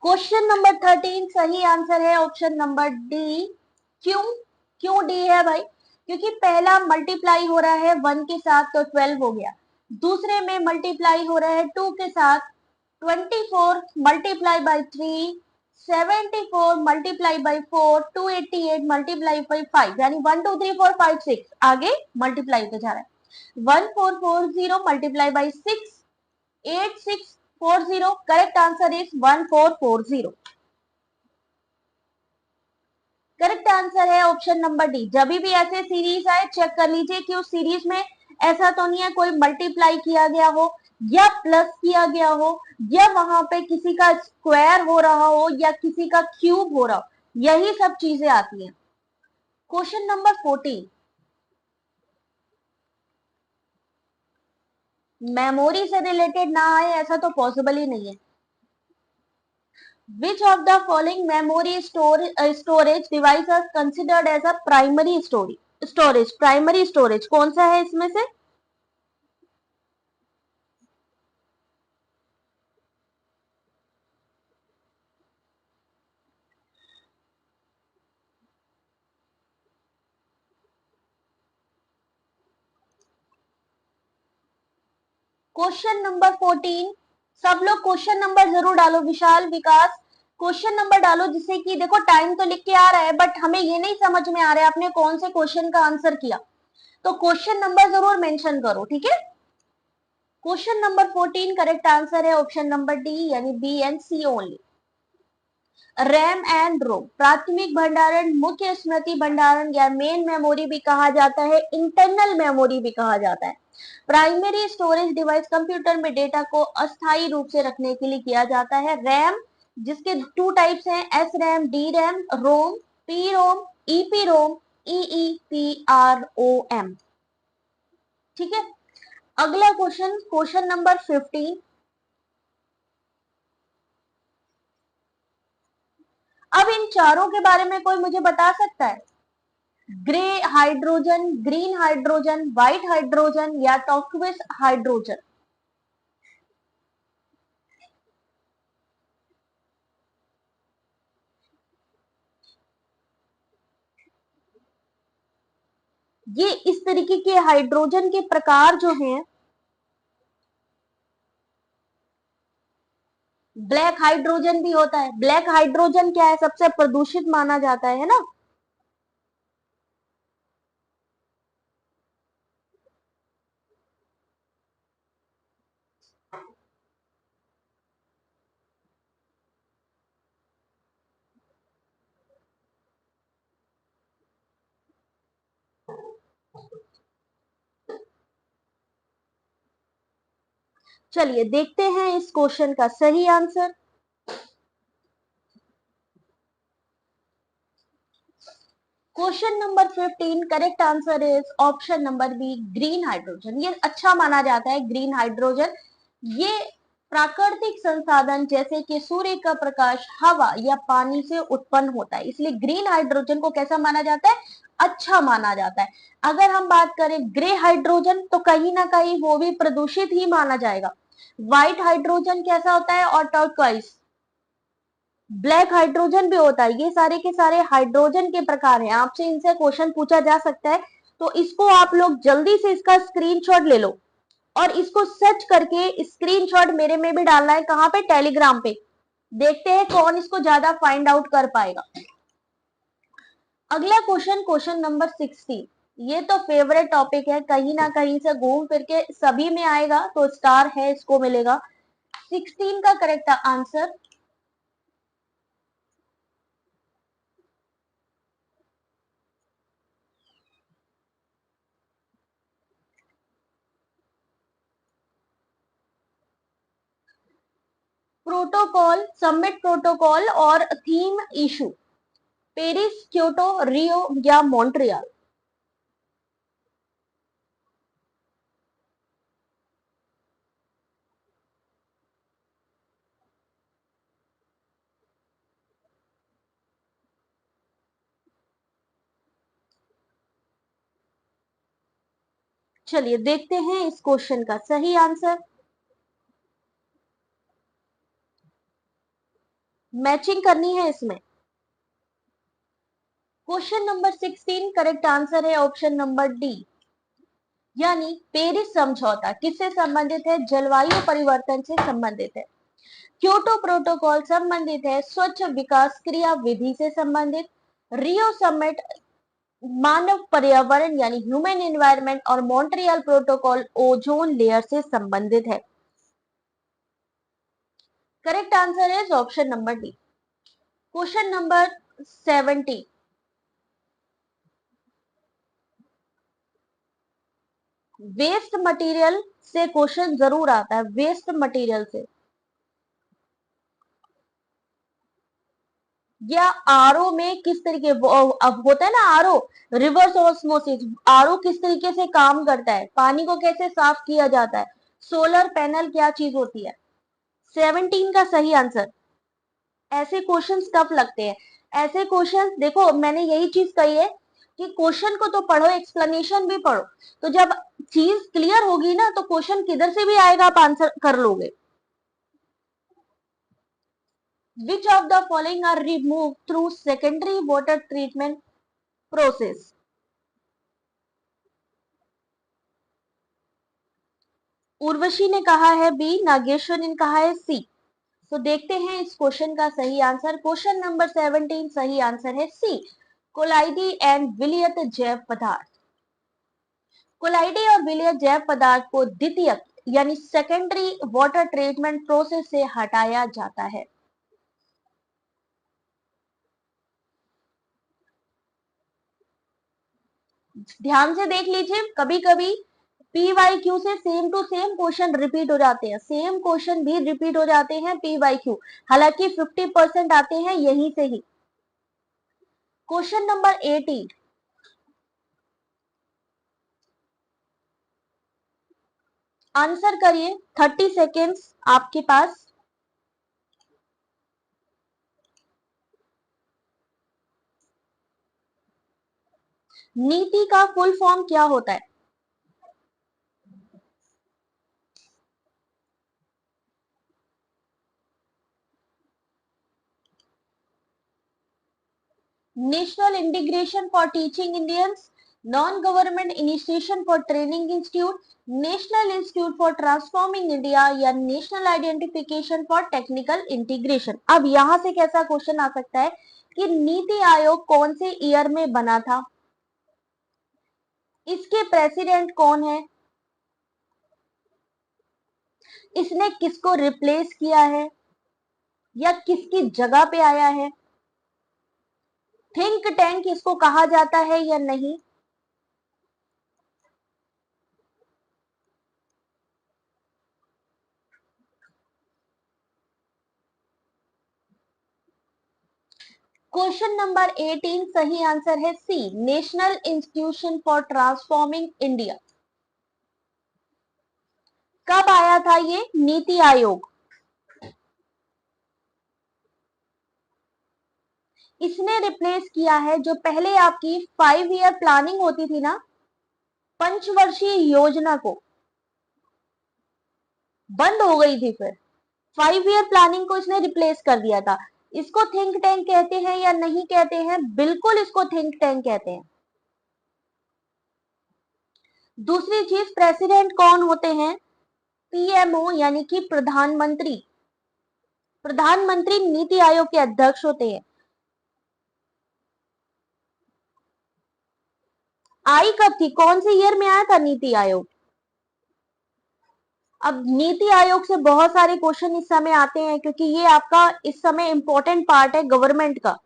क्वेश्चन नंबर 13 सही आंसर है ऑप्शन नंबर डी। क्यों, क्यों डी है भाई, क्योंकि पहला मल्टीप्लाई हो रहा है 1 के साथ तो 12 हो गया, दूसरे में मल्टीप्लाई हो रहा है 2 के साथ, 24 multiply by 3, 74 multiply by 4, 288 multiply by 5, यानी 1 2 3 4 5 6 आगे मल्टीप्लाई होते जा रहा है। 1440 multiply by 6, 8640, correct answer is 1440। Correct answer है ऑप्शन नंबर डी। जब भी ऐसे सीरीज आए चेक कर लीजिए कि उस सीरीज में ऐसा तो नहीं है कोई मल्टीप्लाई किया गया हो, या प्लस किया गया हो, या वहां पे किसी का स्क्वायर हो रहा हो, या किसी का क्यूब हो रहा हो, यही सब चीजें आती हैं। क्वेश्चन नंबर 14, मेमोरी से रिलेटेड ना आए ऐसा तो पॉसिबल ही नहीं है। Which of the following memory storage device is considered as a primary storage? Primary storage कौन सा है इसमें से? क्वेश्चन नंबर 14, सब लोग क्वेश्चन नंबर जरूर डालो, विशाल विकास क्वेश्चन नंबर डालो, जिससे कि देखो टाइम तो लिख के आ रहा है बट हमें ये नहीं समझ में आ रहा है आपने कौन से क्वेश्चन का आंसर किया, तो क्वेश्चन नंबर जरूर मेंशन करो, ठीक है। क्वेश्चन नंबर 14 करेक्ट आंसर है ऑप्शन नंबर डी, यानी B and C only. RAM and ROM प्राथमिक भंडारण, मुख्य स्मृति भंडारण या मेन मेमोरी भी कहा जाता है, इंटरनल मेमोरी भी कहा जाता है। प्राइमरी स्टोरेज डिवाइस कंप्यूटर में डेटा को अस्थायी रूप से रखने के लिए किया जाता है। रैम जिसके टू टाइप्स हैं, एस रैम, डी रैम, रोम, पी रोम, ईपी रोम, EEPROM, ठीक है। अगला क्वेश्चन, क्वेश्चन नंबर 15, अब इन चारों के बारे में कोई मुझे बता सकता है? Grey hydrogen, green hydrogen, white hydrogen या टॉक्विस हाइड्रोजन? ये इस तरीके के हाइड्रोजन के प्रकार जो हैं, ब्लैक हाइड्रोजन भी होता है। ब्लैक हाइड्रोजन क्या है, सबसे प्रदूषित माना जाता है ना। चलिए देखते हैं इस क्वेश्चन का सही answer. Question number 15 correct answer is option number B, green hydrogen. ये अच्छा माना जाता है ग्रीन हाइड्रोजन। ये प्राकृतिक संसाधन जैसे कि सूर्य का प्रकाश, हवा या पानी से उत्पन्न होता है, इसलिए ग्रीन हाइड्रोजन को कैसा माना जाता है? अच्छा माना जाता है। अगर हम बात करें ग्रे हाइड्रोजन तो कहीं ना कहीं वो भी प्रदूषित ही माना जाएगा। व्हाइट हाइड्रोजन कैसा होता है? और टर्कोइज, ब्लैक हाइड्रोजन भी होता है। ये सारे के सारे हाइड्रोजन के प्रकार हैं, आपसे इनसे क्वेश्चन पूछा जा सकता है, तो इसको आप लोग जल्दी से इसका स्क्रीनशॉट ले लो और इसको सर्च करके स्क्रीनशॉट मेरे में भी डालना है। कहां पे? टेलीग्राम पे। देखते हैं कौन इसको ज्यादा फाइंड आउट कर पाएगा। अगला क्वेश्चन, क्वेश्चन नंबर 16, ये तो फेवरेट टॉपिक है, कहीं ना कहीं से घूम फिर के सभी में आएगा, तो स्टार है इसको मिलेगा। 16 का correct answer, protocol, submit protocol और थीम इशू, पेरिस, क्योटो, रियो या मॉन्ट्रियल? चलिए देखते हैं इस क्वेश्चन का सही आंसर। मैचिंग करनी है इसमें। क्वेश्चन नंबर 16 करेक्ट आंसर है ऑप्शन नंबर डी, यानी पेरिस समझौता किससे संबंधित है? जलवायु परिवर्तन से संबंधित है। क्योटो प्रोटोकॉल संबंधित है स्वच्छ विकास क्रिया विधि से संबंधित। रियो समिट मानव पर्यावरण यानी ह्यूमन एनवायरनमेंट, और मॉन्ट्रियल प्रोटोकॉल ओजोन लेयर से संबंधित है। Correct answer is option number D. Question number 70, waste material से क्वेश्चन जरूर आता है, वेस्ट मटेरियल से। या आरओ में किस तरीके, अब होता है ना आरओ, रिवर्स ऑस्मोसिस, आरओ किस तरीके से काम करता है, पानी को कैसे साफ किया जाता है, सोलर पैनल क्या चीज होती है। 17 का सही आंसर। ऐसे क्वेश्चंस टफ लगते हैं, ऐसे क्वेश्चंस, देखो मैंने यही चीज कही है कि क्वेश्चन को तो पढ़ो, एक्सप्लेनेशन भी पढ़ो, तो जब चीज क्लियर होगी ना तो क्वेश्चन किधर से भी आएगा आप आंसर कर लोगे। Which of the following are removed through secondary water treatment process? Urvashi ने कहा है बी, नागेश्वर ने कहा है सी। तो देखते हैं इस क्वेश्चन का सही आंसर। क्वेश्चन नंबर 17 सही आंसर है सी, कोलाइडी एंड विलयत जैव पदार्थ। कोलाइडी और विलयत जैव पदार्थ को द्वितीयक यानी सेकेंडरी वाटर ट्रीटमेंट प्रोसेस से हटाया जाता है। ध्यान से देख लीजिए, कभी कभी पी वाई क्यू से same to same question repeat हो जाते हैं, सेम क्वेश्चन भी रिपीट हो जाते हैं पी वाई क्यू, हालांकि 50% आते हैं यहीं से ही। क्वेश्चन नंबर 18, आंसर करिए, 30 सेकेंड्स आपके पास। नीति का फुल फॉर्म क्या होता है? National integration for teaching Indians, non government initiation for training institute, national institute for transforming India या national identification for technical integration. अब यहां से कैसा क्वेश्चन आ सकता है कि नीति आयोग कौन से ईयर में बना था, इसके प्रेसिडेंट कौन है, इसने किसको रिप्लेस किया है या किसकी जगह पे आया है, थिंक टैंक इसको कहा जाता है या नहीं। क्वेश्चन नंबर 18 सही आंसर है C, national institution for transforming India. कब आया था ये नीति आयोग? इसने रिप्लेस किया है जो पहले आपकी 5 ईयर प्लानिंग होती थी ना, पंचवर्षीय योजना को, बंद हो गई थी, फिर 5 ईयर प्लानिंग को इसने रिप्लेस कर दिया था। इसको थिंक टैंक कहते हैं या नहीं कहते हैं? बिल्कुल इसको थिंक टैंक कहते हैं। दूसरी चीज, प्रेसिडेंट कौन होते हैं? पीएमओ यानी कि प्रधानमंत्री, प्रधानमंत्री नीति आयोग के अध्यक्ष होते हैं। आई कब थी, कौन से ईयर में आया था नीति आयोग? अब नीति आयोग से बहुत सारे क्वेश्चन इस समय आते हैं क्योंकि ये आपका इस समय इंपॉर्टेंट पार्ट है गवर्नमेंट का।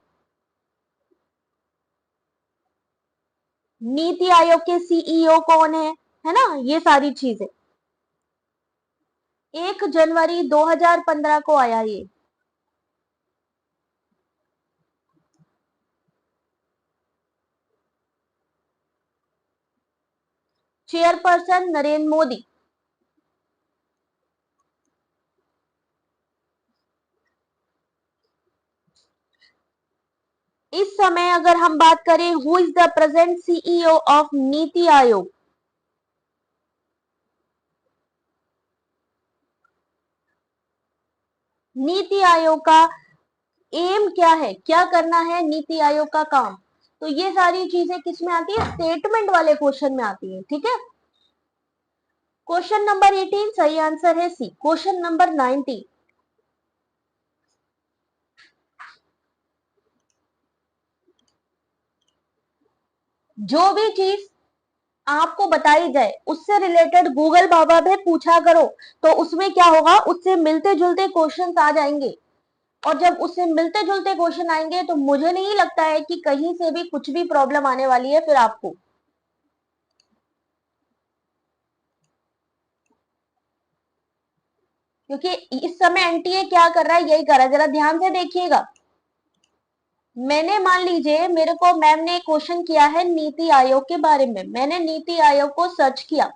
नीति आयोग के सीईओ कौन है ना, ये सारी चीजें। 1 जनवरी 2015 को आया ये। चेयरपर्सन नरेंद्र मोदी। इस समय अगर हम बात करें who is the present CEO of NITI Aayog, NITI Aayog का एम क्या है, क्या करना है नीति आयोग का काम, तो ये सारी चीजें किस में आती है, स्टेटमेंट वाले क्वेश्चन में आती है। ठीक है, क्वेश्चन नंबर 18 सही आंसर है सी। क्वेश्चन नंबर 19, जो भी चीज आपको बताई जाए उससे रिलेटेड गूगल बाबा पे पूछा करो, तो उसमें क्या होगा, उससे मिलते जुलते क्वेश्चंस आ जाएंगे, और जब उससे मिलते जुलते क्वेश्चन आएंगे तो मुझे नहीं लगता है कि कहीं से भी कुछ भी प्रॉब्लम आने वाली है फिर आपको। क्योंकि इस समय एनटीए क्या कर रहा है, यही कर रहा है। जरा ध्यान से देखिएगा। मैंने मान लीजिए मेरे को मैम ने क्वेश्चन किया है नीति आयोग के बारे में, मैंने नीति आयोग को सर्च किया।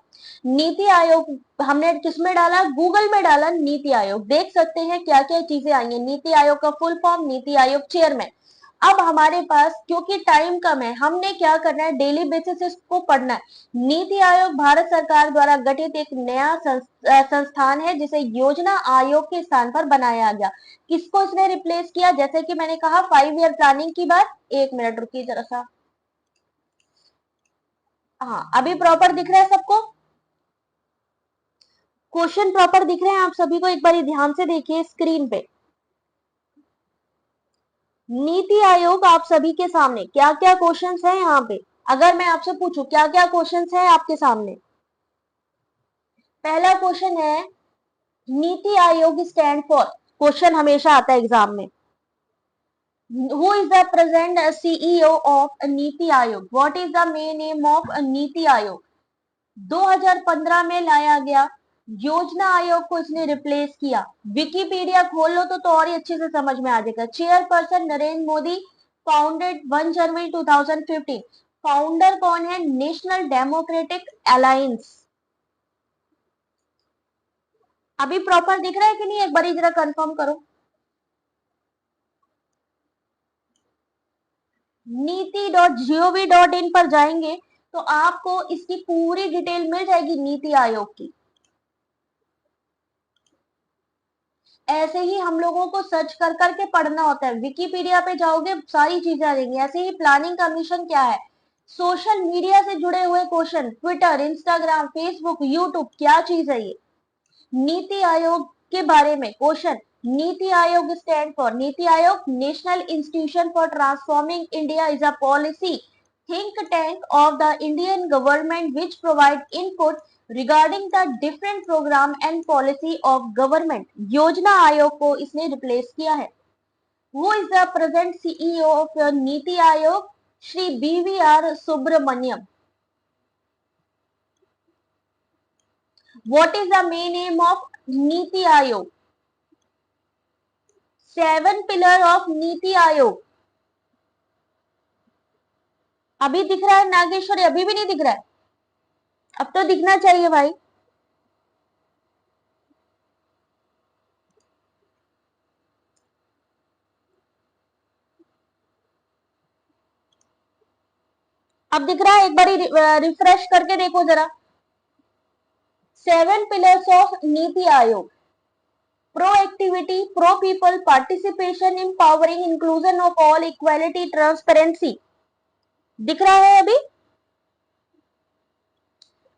नीति आयोग हमने किसमें डाला, गूगल में डाला नीति आयोग। देख सकते हैं क्या क्या चीजें आई हैं। नीति आयोग का full form, NITI Aayog chairman. अब हमारे पास क्योंकि टाइम कम है, हमने क्या करना है, डेली बेसिस इसको पढ़ना है। नीति आयोग भारत सरकार द्वारा गठित एक नया संस्थान है जिसे योजना आयोग के स्थान पर बनाया गया। किसको इसने रिप्लेस किया, जैसे कि मैंने कहा 5 ईयर प्लानिंग की बात। 1 मिनट रुकिए जरा सा। हाँ, अभी प्रॉपर दिख रहा है सबको, क्वेश्चन प्रॉपर दिख रहे हैं आप सभी को? एक बार ध्यान से देखिए स्क्रीन पे। नीति आयोग आप सभी के सामने क्या क्या क्वेश्चंस हैं यहाँ पे, अगर मैं आपसे पूछूं क्या क्या क्वेश्चंस हैं आपके सामने। पहला क्वेश्चन है NITI Aayog stand for, question हमेशा आता है एग्जाम में। Who is the present CEO of NITI Aayog? What is the main name of NITI Aayog? 2015 में लाया गया, योजना आयोग को इसने रिप्लेस किया। विकिपीडिया खोल लो तो और ही अच्छे से समझ में आ जाएगा। चेयरपर्सन नरेंद्र मोदी, फाउंडेड 1 जनवरी 2015। फाउंडर कौन है, नेशनल डेमोक्रेटिक अलायंस। अभी प्रॉपर दिख रहा है कि नहीं, एक बार जरा कंफर्म करो। नीति.gov.in पर जाएंगे तो आपको इसकी पूरी डिटेल मिल जाएगी नीति आयोग की। ऐसे ही हम लोगों को सर्च कर करके पढ़ना होता है। विकिपीडिया पे जाओगे सारी चीजें आ जाएंगी। ऐसे ही प्लानिंग कमीशन क्या है, सोशल मीडिया से जुड़े हुए question, Twitter, Instagram, Facebook, YouTube, क्या चीज है ये। नीति आयोग के बारे में question, NITI Aayog stand for, NITI Aayog national institution for transforming India is a policy think tank of the Indian government which provide input regarding the different program and policy of government। योजना आयोग को इसने रिप्लेस किया है। Who is the present CEO of NITI Aayog? Shri BVR Subramaniam. What is the main aim of NITI Aayog? 7 pillar of NITI Aayog. अभी दिख रहा है नागेश्वरी? अभी भी नहीं दिख रहा है? अब तो दिखना चाहिए भाई। अब दिख रहा है? एक बार रिफ्रेश करके देखो जरा। 7 pillars of NITI Aayog, proactivity, pro people, participation, empowering, inclusion of all, equality, transparency. दिख रहा है अभी?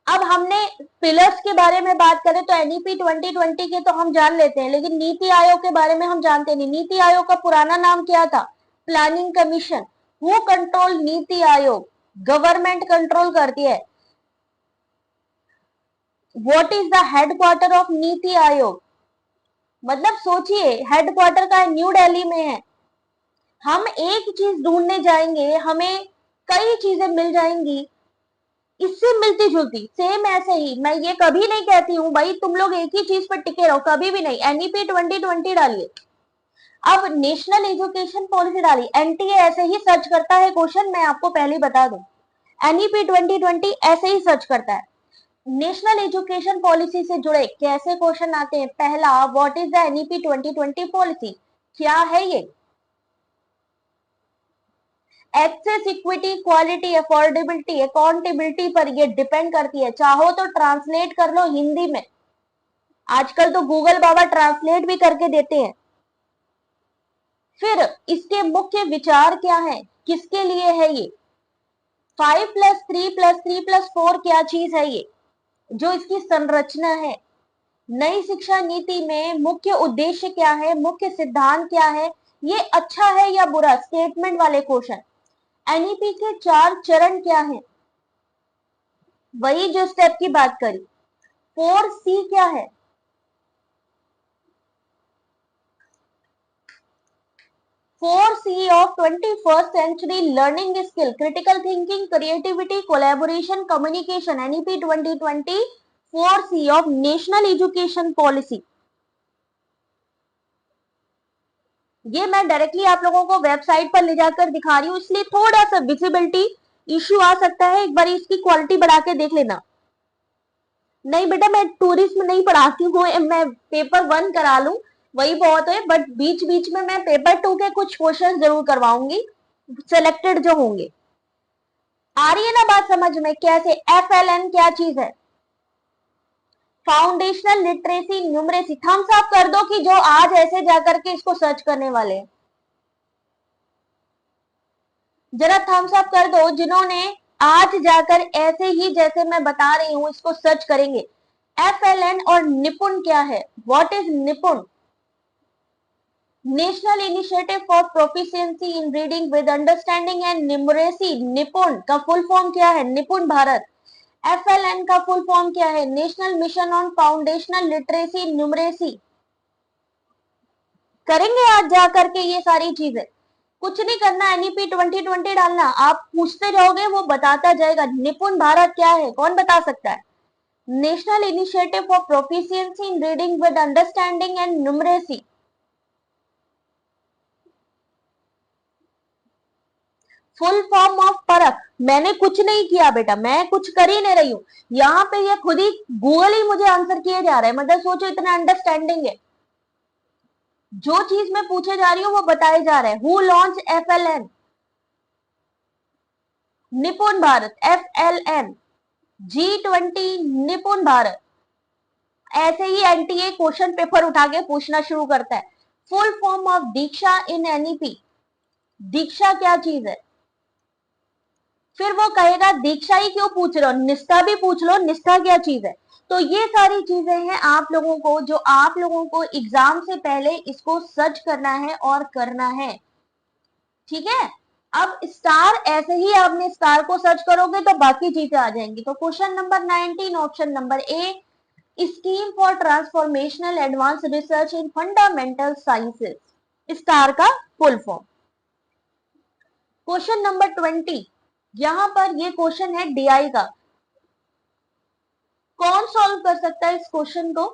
अब हमने पिलर्स के बारे में बात करें तो एनईपी 2020 के तो हम जान लेते हैं, लेकिन नीति आयोग के बारे में हम जानते नहीं। नीति आयोग का पुराना नाम क्या था, planning commission. Who control NITI Aayog? Government control करती है। What is the headquarter of NITI Aayog? मतलब सोचिए, हेडक्वार्टर का न्यू दिल्ली में है। हम एक चीज ढूंढने जाएंगे, हमें कई चीजें मिल जाएंगी इससे मिलती जुलती। सेम ऐसे ही मैं ये कभी नहीं कहती हूँ भाई तुम लोग एक ही चीज पर टिके रहो, कभी भी नहीं। एनईपी 2020 डालिए, अब नेशनल एजुकेशन पॉलिसी डालिए। एनटीए ऐसे ही सर्च करता है क्वेश्चन, मैं आपको पहले ही बता दूं। एनईपी 2020 ऐसे ही सर्च करता है। नेशनल एजुकेशन पॉलिसी से जुड़े कैसे क्वेश्चन आते हैं? पहला, what is the NEP 2020 policy, क्या है ये? Access, equity, quality, affordability, accountability पर ये डिपेंड करती है। चाहो तो ट्रांसलेट कर लो हिंदी में, आजकल तो गूगल बाबा ट्रांसलेट भी करके देते हैं। फिर इसके मुख्य विचार क्या है, किसके लिए है ये? 5+3+3+4 क्या चीज है ये, जो इसकी संरचना है। नई शिक्षा नीति में मुख्य उद्देश्य क्या है, मुख्य सिद्धांत क्या है, ये अच्छा है या बुरा, स्टेटमेंट वाले क्वेश्चन। एनईपी के 4 चरण क्या है, वही जो स्टेप की बात करी। 4C क्या है? 4C of 21st century learning skill, critical thinking, creativity, collaboration, communication। NEP 2020 4C of national education policy। ये मैं डायरेक्टली आप लोगों को वेबसाइट पर ले जाकर दिखा रही हूँ, इसलिए थोड़ा सा विजिबिलिटी इश्यू आ सकता है, एक बार इसकी क्वालिटी बढ़ा के देख लेना। नहीं बेटा, मैं टूरिस्ट में नहीं पढ़ाती हूँ, मैं पेपर 1 करा लूं वही बहुत है, बट बीच बीच में मैं पेपर 2 के कुछ क्वेश्चन जरूर करवाऊंगी, सिलेक्टेड जो होंगे। आ रही है ना बात समझ में? कैसे FLN क्या चीज है? Foundational literacy numeracy. Thumbs up कर दो कि जो आज ऐसे जाकर के इसको सर्च करने वाले हैं, जरा थम्स अप कर दो जिन्होंने आज जाकर ऐसे ही जैसे मैं बता रही हूं इसको सर्च करेंगे। FLN और निपुण क्या है? व्हाट इज निपुण? National initiative for proficiency in reading with understanding and numeracy. निपुण का फुल फॉर्म क्या है? निपुण भारत। FLN का फुल फॉर्म क्या है? National mission on foundational literacy numeracy. करेंगे आज जा करके ये सारी चीजें, कुछ नहीं करना, NEP 2020 डालना, आप पूछते जाओगे वो बताता जाएगा। निपुण भारत क्या है, कौन बता सकता है? National initiative for proficiency in reading with understanding and numeracy. Full form of परख। मैंने कुछ नहीं किया बेटा, मैं कुछ कर ही नहीं रही हूं, यहाँ पे ये खुद ही गूगल ही मुझे आंसर किए जा रहा है, मतलब सोचो इतना अंडरस्टैंडिंग है, जो चीज मैं पूछे जा रही हूँ वो बताए जा रहे हैं। Who launch FLN? निपुण भारत। FLN G20 निपुण भारत। ऐसे ही NTA क्वेश्चन पेपर उठा के पूछना शुरू करता है। Full form of Diksha in NEP। दीक्षा क्या चीज है? फिर वो कहेगा दीक्षा ही क्यों पूछ रहे हो, निष्ठा भी पूछ लो, निष्ठा क्या चीज है? तो ये सारी चीजें हैं आप लोगों को, जो आप लोगों को एग्जाम से पहले इसको सर्च करना है और करना है, ठीक है? अब स्टार, ऐसे ही आपने स्टार को सर्च करोगे तो बाकी चीजें आ जाएंगी। तो question number 19 option number A, scheme for transformational advance research in fundamental sciences, star का फुल फॉर्म। क्वेश्चन नंबर 20, यहां पर ये क्वेश्चन है DI का, कौन सॉल्व कर सकता है इस क्वेश्चन को?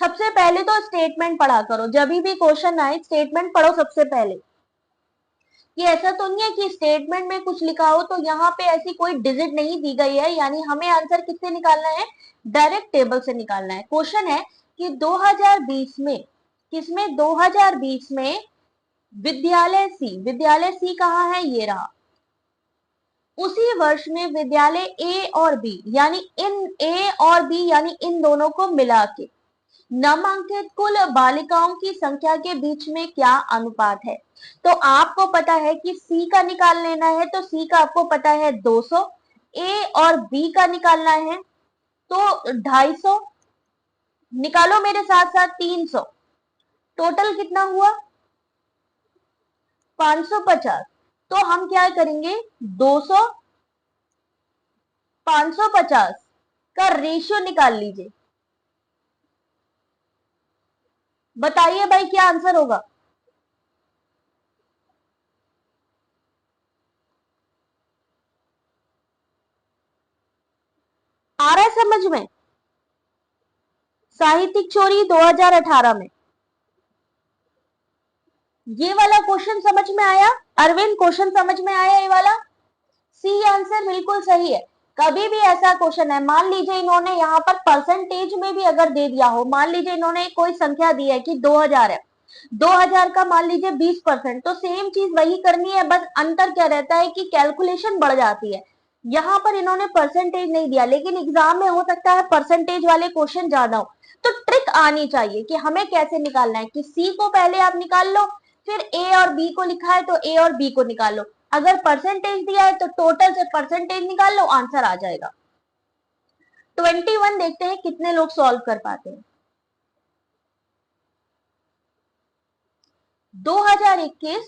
सबसे पहले तो स्टेटमेंट पढ़ा करो, जब भी क्वेश्चन आए स्टेटमेंट पढ़ो सबसे पहले। ये ऐसा तो नहीं है कि स्टेटमेंट में कुछ लिखा हो, तो यहाँ पे ऐसी कोई डिजिट नहीं दी गई है, यानी हमें आंसर किससे निकालना है? डायरेक्ट टेबल से निकालना है। क्वेश्चन है कि 2020 में, किसमें? 2020 में विद्यालय सी कहाँ है? ये रहा। उसी वर्ष में विद्यालय A और B, यानी इन A और B यानी इन दोनों को मिला के नामांकित कुल बालिकाओं की संख्या के बीच में क्या अनुपात है? तो आपको पता है कि C का निकाल लेना है, तो C का आपको पता है 200, A और B का निकालना है तो 250, निकालो मेरे साथ साथ 300, टोटल कितना हुआ? 550। तो हम क्या करेंगे? 200 550 का रेशियो निकाल लीजिए, बताइए भाई क्या आंसर होगा? आ रहा है समझ में? साहित्यिक चोरी 2018 में ये वाला क्वेश्चन समझ में आया? अरविंद क्वेश्चन समझ में आया ये वाला? सी आंसर बिल्कुल सही है। कभी भी ऐसा क्वेश्चन है, मान लीजिए इन्होंने यहाँ पर परसेंटेज में भी अगर दे दिया हो, मान लीजिए इन्होंने कोई संख्या दी है कि 2000 है, 2000 का मान लीजिए 20%, तो सेम चीज वही करनी है, बस अंतर क्या रहता है कि कैलकुलेशन बढ़ जाती है। यहाँ पर इन्होंने परसेंटेज नहीं दिया, लेकिन एग्जाम में हो सकता है परसेंटेज वाले क्वेश्चन ज्यादा हो, तो ट्रिक आनी चाहिए कि हमें कैसे निकालना है, कि सी को पहले आप निकाल लो, फिर ए और बी को लिखा है तो ए और बी को निकाल लो, अगर परसेंटेज दिया है तो टोटल से परसेंटेज निकाल लो, आंसर आ जाएगा। 21 देखते हैं कितने लोग सॉल्व कर पाते हैं। 2021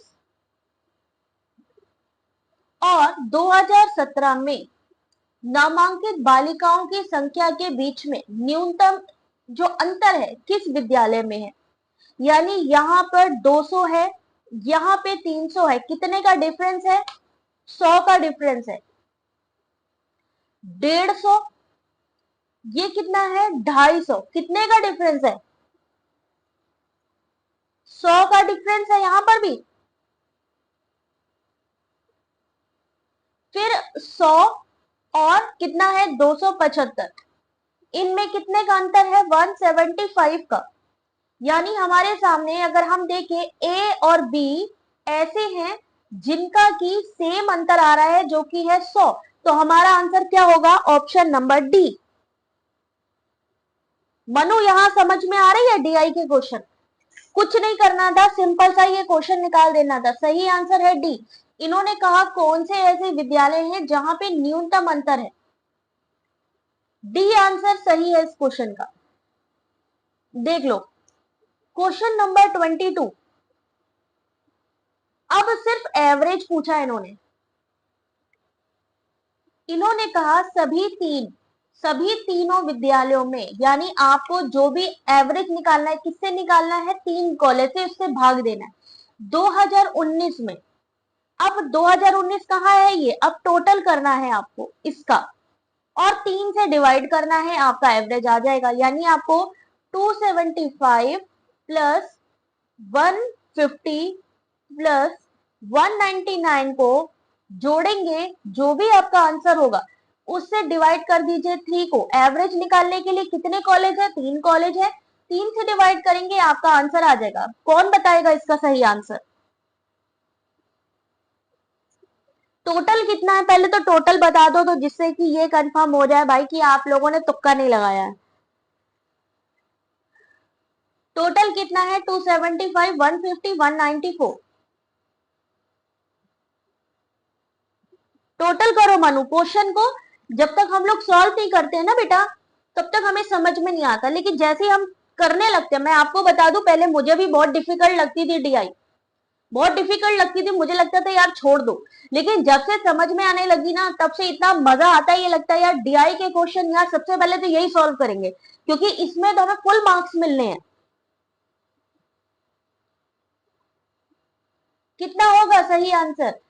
और 2017 में नामांकित बालिकाओं की संख्या के बीच में न्यूनतम जो अंतर है किस विद्यालय में है? यानी यहाँ पर 200 है, यहाँ पे 300 है, कितने का डिफरेंस है? 100 का डिफरेंस है। 150, ये कितना है? 250, कितने का डिफरेंस है? 100 का डिफरेंस है यहां पर भी। फिर 100 और कितना है 275, इनमें कितने का अंतर है 175 का। यानी हमारे सामने अगर हम देखें ए और बी ऐसे हैं जिनका की सेम अंतर आ रहा है जो कि है 100, तो हमारा आंसर क्या होगा ऑप्शन नंबर डी। मनु यहां समझ में आ रही है डीआई के क्वेश्चन? कुछ नहीं करना था, सिंपल सा ये क्वेश्चन निकाल देना था। सही आंसर है डी। इन्होंने कहा कौन से ऐसे विद्यालय हैं जहां पे न्यूनतम अंतर है। डी आंसर सही है इस क्वेश्चन का। देख लो क्वेश्चन नंबर 22। अब सिर्फ एवरेज पूछा इन्होंने। इन्होंने कहा सभी तीनों विद्यालयों में, यानी आपको जो भी एवरेज निकालना है किससे निकालना है, 3 कॉलेज से, उससे भाग देना है 2019 में। अब 2019 कहाँ है ये, अब टोटल करना है आपको इसका और 3 से डिवाइड करना है, आपका एवरेज आ जाएगा। यानी आपको 275 प्लस 150 प्लस 199 को जोड़ेंगे, जो भी आपका आंसर होगा उससे डिवाइड कर दीजिए 3 को। एवरेज निकालने के लिए कितने कॉलेज है, 3 कॉलेज है, 3 से डिवाइड करेंगे आपका आंसर आ जाएगा। कौन बताएगा इसका सही आंसर? टोटल कितना है पहले तो टोटल बता दो, तो जिससे कि ये कंफर्म हो जाए भाई कि आप लोगों ने तुक्का नहीं लगाया है। टोटल कितना है 275, 150, 194। टोटल करो मनु क्वेश्चन को। जब तक हम लोग सॉल्व नहीं करते हैं ना बेटा तब तक हमें समझ में नहीं आता, लेकिन जैसे ही हम करने लगते हैं, मैं आपको बता दूं पहले मुझे भी बहुत डिफिकल्ट लगती थी डीआई, बहुत डिफिकल्ट लगती थी, मुझे लगता था यार छोड़ दो। लेकिन जब से समझ में आने लगी ना तब से इतना मजा आता है, ये लगता है यार डीआई के क्वेश्चन यार सबसे पहले तो यही सॉल्व करेंगे, क्योंकि इसमें तो हमें फुल मार्क्स मिलने हैं। कितना होगा सही आंसर?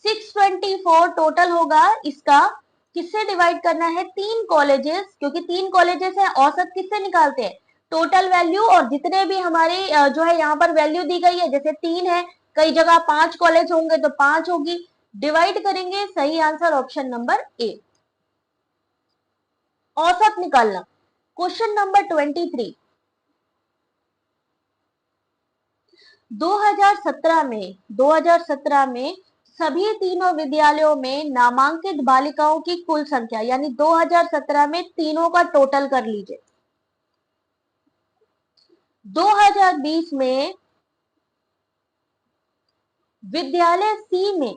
624 टोटल होगा इसका। किससे डिवाइड करना है, 3 कॉलेजेस, क्योंकि 3 कॉलेजेस है, औसत किससे निकालते हैं, टोटल वैल्यू। और जितने भी हमारे जो है यहाँ पर वैल्यू दी गई है, जैसे 3 है, कई जगह 5 कॉलेज होंगे तो 5 होगी, डिवाइड करेंगे। सही आंसर ऑप्शन नंबर ए, औसत निकालना। Question number 23। 2017 में सभी तीनों विद्यालयों में नामांकित बालिकाओं की कुल संख्या, यानी 2017 में तीनों का टोटल कर लीजिए। 2020 में विद्यालय सी में,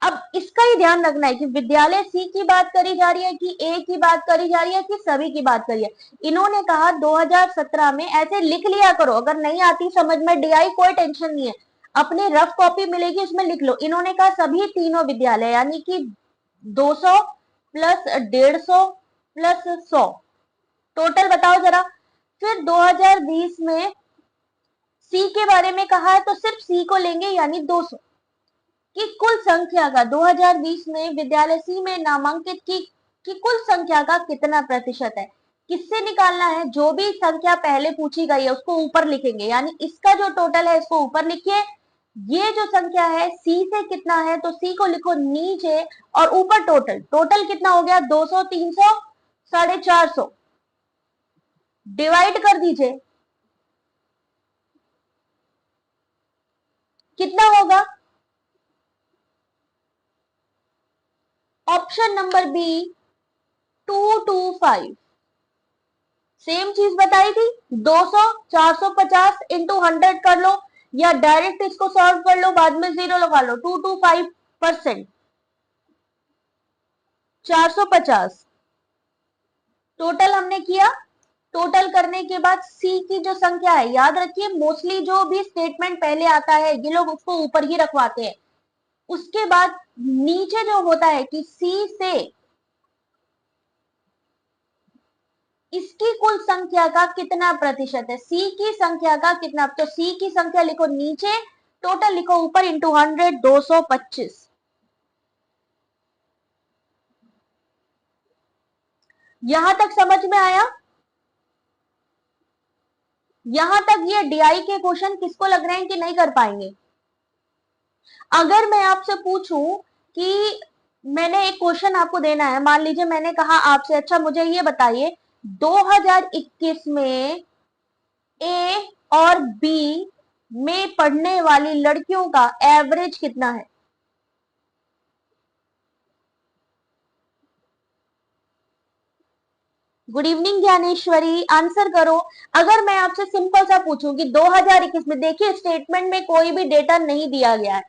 अब इसका ही ध्यान रखना है कि विद्यालय सी की बात करी जा रही है कि ए की बात करी जा रही है कि सभी की बात करी है। इन्होंने कहा 2017 में, ऐसे लिख लिया करो, अगर नहीं आती समझ में डीआई कोई टेंशन नहीं है, अपने रफ कॉपी मिलेगी उसमें लिख लो। इन्होंने कहा सभी तीनों विद्यालय, यानी कि 200 प्लस 150 प्लस 100, टोटल बताओ जरा। फिर 2020 में सी के बारे में कहा है तो सिर्फ सी को लेंगे, यानी 200 की कुल संख्या का, 2020 में विद्यालय सी में नामांकित की कुल संख्या का कितना प्रतिशत है। किससे निकालना है, जो भी संख्या पहले पूछी गई है उसको ऊपर लिखेंगे, यानी इसका जो टोटल है इसको ऊपर लिखिए, ये जो संख्या है सी से कितना है तो सी को लिखो नीचे, और ऊपर टोटल। टोटल कितना हो गया 200, 300, 450, डिवाइड कर दीजिए, कितना होगा ऑप्शन नंबर बी 225। सेम चीज बताई थी, 200 450 इंटू 100 कर लो, या डायरेक्ट इसको सॉल्व कर लो, बाद में जीरो लगा लो। 225% 450 टोटल हमने किया। टोटल करने के बाद सी की जो संख्या है, याद रखिए मोस्टली जो भी स्टेटमेंट पहले आता है ये लोग उसको ऊपर ही रखवाते हैं। उसके बाद नीचे जो होता है कि सी से इसकी कुल संख्या का कितना प्रतिशत है, सी की संख्या का कितना, तो सी की संख्या लिखो नीचे, टोटल लिखो ऊपर, इंटू 100, 225। यहां तक समझ में आया? यहां तक ये डीआई के क्वेश्चन किसको लग रहे हैं कि नहीं कर पाएंगे? अगर मैं आपसे पूछूं कि मैंने एक क्वेश्चन आपको देना है, मान लीजिए मैंने कहा आपसे, अच्छा मुझे ये बताइए 2021 में ए और बी में पढ़ने वाली लड़कियों का एवरेज कितना है? गुड इवनिंग ज्ञानेश्वरी, आंसर करो। अगर मैं आपसे सिंपल सा पूछूं कि 2021 में, देखिए स्टेटमेंट में कोई भी डेटा नहीं दिया गया है,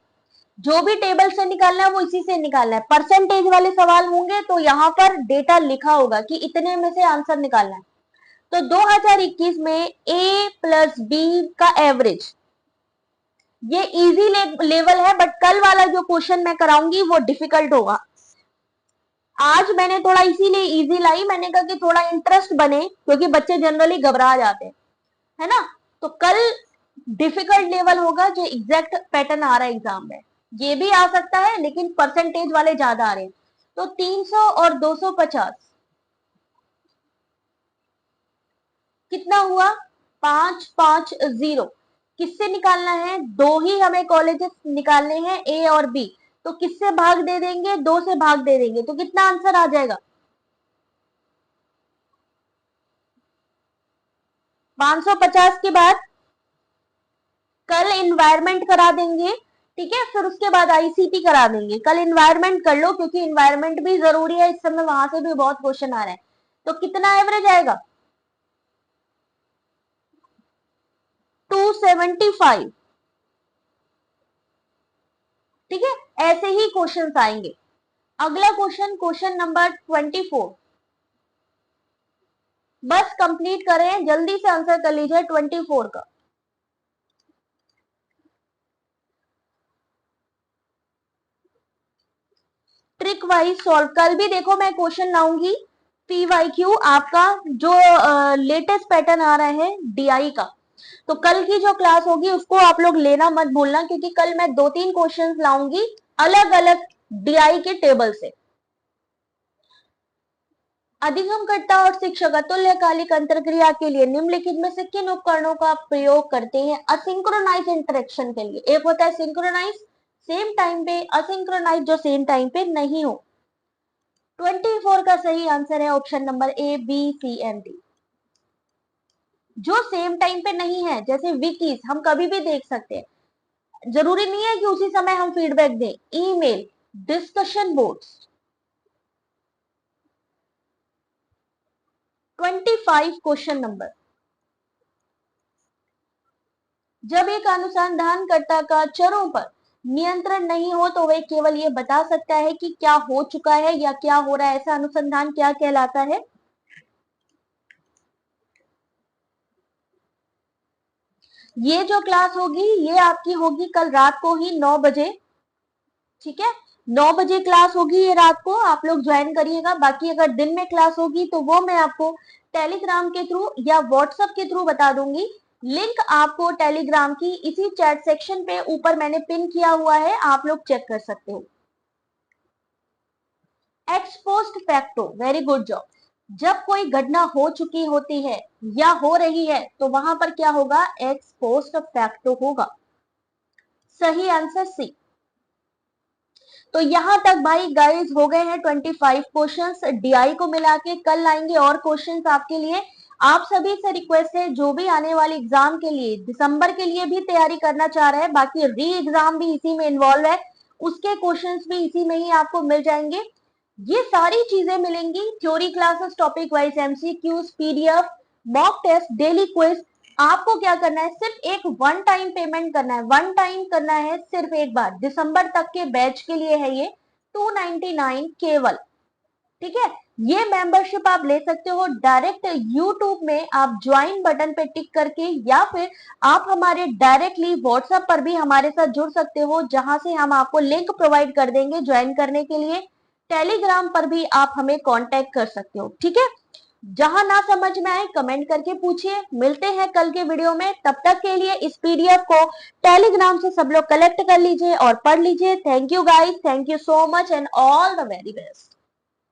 जो भी टेबल से निकालना है वो इसी से निकालना है। परसेंटेज वाले सवाल होंगे तो यहाँ पर डेटा लिखा होगा कि इतने में से आंसर निकालना है। तो 2021 में ए प्लस बी का एवरेज, ये इजी लेवल है, बट कल वाला जो क्वेश्चन मैं कराऊंगी वो डिफिकल्ट होगा। आज मैंने थोड़ा इसीलिए इजी लाई, मैंने कहा कि थोड़ा इंटरेस्ट बने, क्योंकि बच्चे जनरली घबरा जाते हैं, है ना। तो कल डिफिकल्ट लेवल होगा, जो एग्जैक्ट पैटर्न आ रहा है एग्जाम में। ये भी आ सकता है लेकिन परसेंटेज वाले ज्यादा आ रहे हैं। तो 300 और 250 कितना हुआ? 550। किससे निकालना है? दो ही हमें कॉलेजेस निकालने हैं, ए और बी। तो किससे भाग दे देंगे? 2 से भाग दे देंगे, तो कितना आंसर आ जाएगा? 550 के बाद कल इन्वायरमेंट करा देंगे, ठीक है, फिर उसके बाद आईसीटी करा देंगे। कल इन्वायरमेंट कर लो, क्योंकि इन्वायरमेंट भी जरूरी है, इस समय वहां से भी बहुत क्वेश्चन आ रहे हैं। तो कितना एवरेज आएगा? 275। ठीक है, ऐसे ही क्वेश्चन आएंगे। अगला क्वेश्चन, क्वेश्चन नंबर 24। बस कंप्लीट करें, जल्दी से आंसर कर लीजिए 24 का। ट्रिक वाइज सॉल्व, कल भी देखो मैं क्वेश्चन लाऊंगी पीवाईक्यू आपका, जो लेटेस्ट पैटर्न आ रहा है डीआई का। तो कल की जो क्लास होगी उसको आप लोग लेना मत भूलना, क्योंकि कल मैं 2-3 क्वेश्चंस लाऊंगी अलग अलग डीआई के टेबल से। अधिगमकर्ता और शिक्षक अतुल्यकालिक अंतरक्रिया के लिए निम्नलिखित में से किन उपकरणों का प्रयोग करते हैं? असिंक्रोनाइज इंटरेक्शन के लिए। एक होता है सिंक्रोनाइज, सेम टाइम पे, असिंक्रोनाइज जो सेम टाइम पे नहीं हो। 24 का सही आंसर है option number A, B, C and D. जो सेम टाइम पे नहीं है, जैसे विकीज हम कभी भी देख सकते हैं, जरूरी नहीं है कि उसी समय हम फीडबैक दें। Email, discussion boards. 25 question number, जब एक अनुसंधानकर्ता का चरों पर नियंत्रण नहीं हो तो वह केवल ये बता सकता है कि क्या हो चुका है या क्या हो रहा है, ऐसा अनुसंधान क्या कहलाता है? ये जो क्लास होगी ये आपकी होगी कल रात को ही 9 बजे, ठीक है। 9 बजे क्लास होगी ये रात को, आप लोग ज्वाइन करिएगा। बाकी अगर दिन में क्लास होगी तो वो मैं आपको टेलीग्राम के थ्रू या व्हाट्सएप के थ्रू बता दूंगी। लिंक आपको टेलीग्राम की इसी चैट सेक्शन पे ऊपर मैंने पिन किया हुआ है, आप लोग चेक कर सकते हो। X post facto, very good job. जब कोई घटना हो चुकी होती है या हो रही है तो वहां पर क्या होगा? एक्स पोस्ट फैक्टो होगा। सही आंसर सी। तो यहां तक भाई गाइस हो गए हैं 25 क्वेश्चंस डीआई को मिला के। कल आएंगे और क्वेश्चंस आपके लिए। आप सभी से रिक्वेस्ट है, जो भी आने वाले एग्जाम के लिए दिसंबर के लिए भी तैयारी करना चाह रहे हैं, बाकी री एग्जाम भी इसी में इन्वॉल्व है, उसके क्वेश्चंस भी इसी में ही आपको मिल जाएंगे। ये सारी चीजें मिलेंगी, theory classes, topic wise MCQs, PDF, mock test, daily quiz. आपको क्या करना है? सिर्फ एक वन टाइम पेमेंट करना है, वन टाइम करना है सिर्फ एक बार। दिसंबर तक के बैच के लिए है ये 299 केवल, ठीक है। ये मेंबरशिप आप ले सकते हो डायरेक्ट यूट्यूब में, आप ज्वाइन बटन पे टिक करके, या फिर आप हमारे डायरेक्टली व्हाट्सएप पर भी हमारे साथ जुड़ सकते हो, जहां से हम आपको लिंक प्रोवाइड कर देंगे ज्वाइन करने के लिए। टेलीग्राम पर भी आप हमें कांटेक्ट कर सकते हो, ठीक है। जहां ना समझ में आए कमेंट करके पूछिए। मिलते हैं कल के वीडियो में, तब तक के लिए इस पीडीएफ को टेलीग्राम से सब लोग कलेक्ट कर लीजिए और पढ़ लीजिए। Thank you guys, thank you so much and all the very best.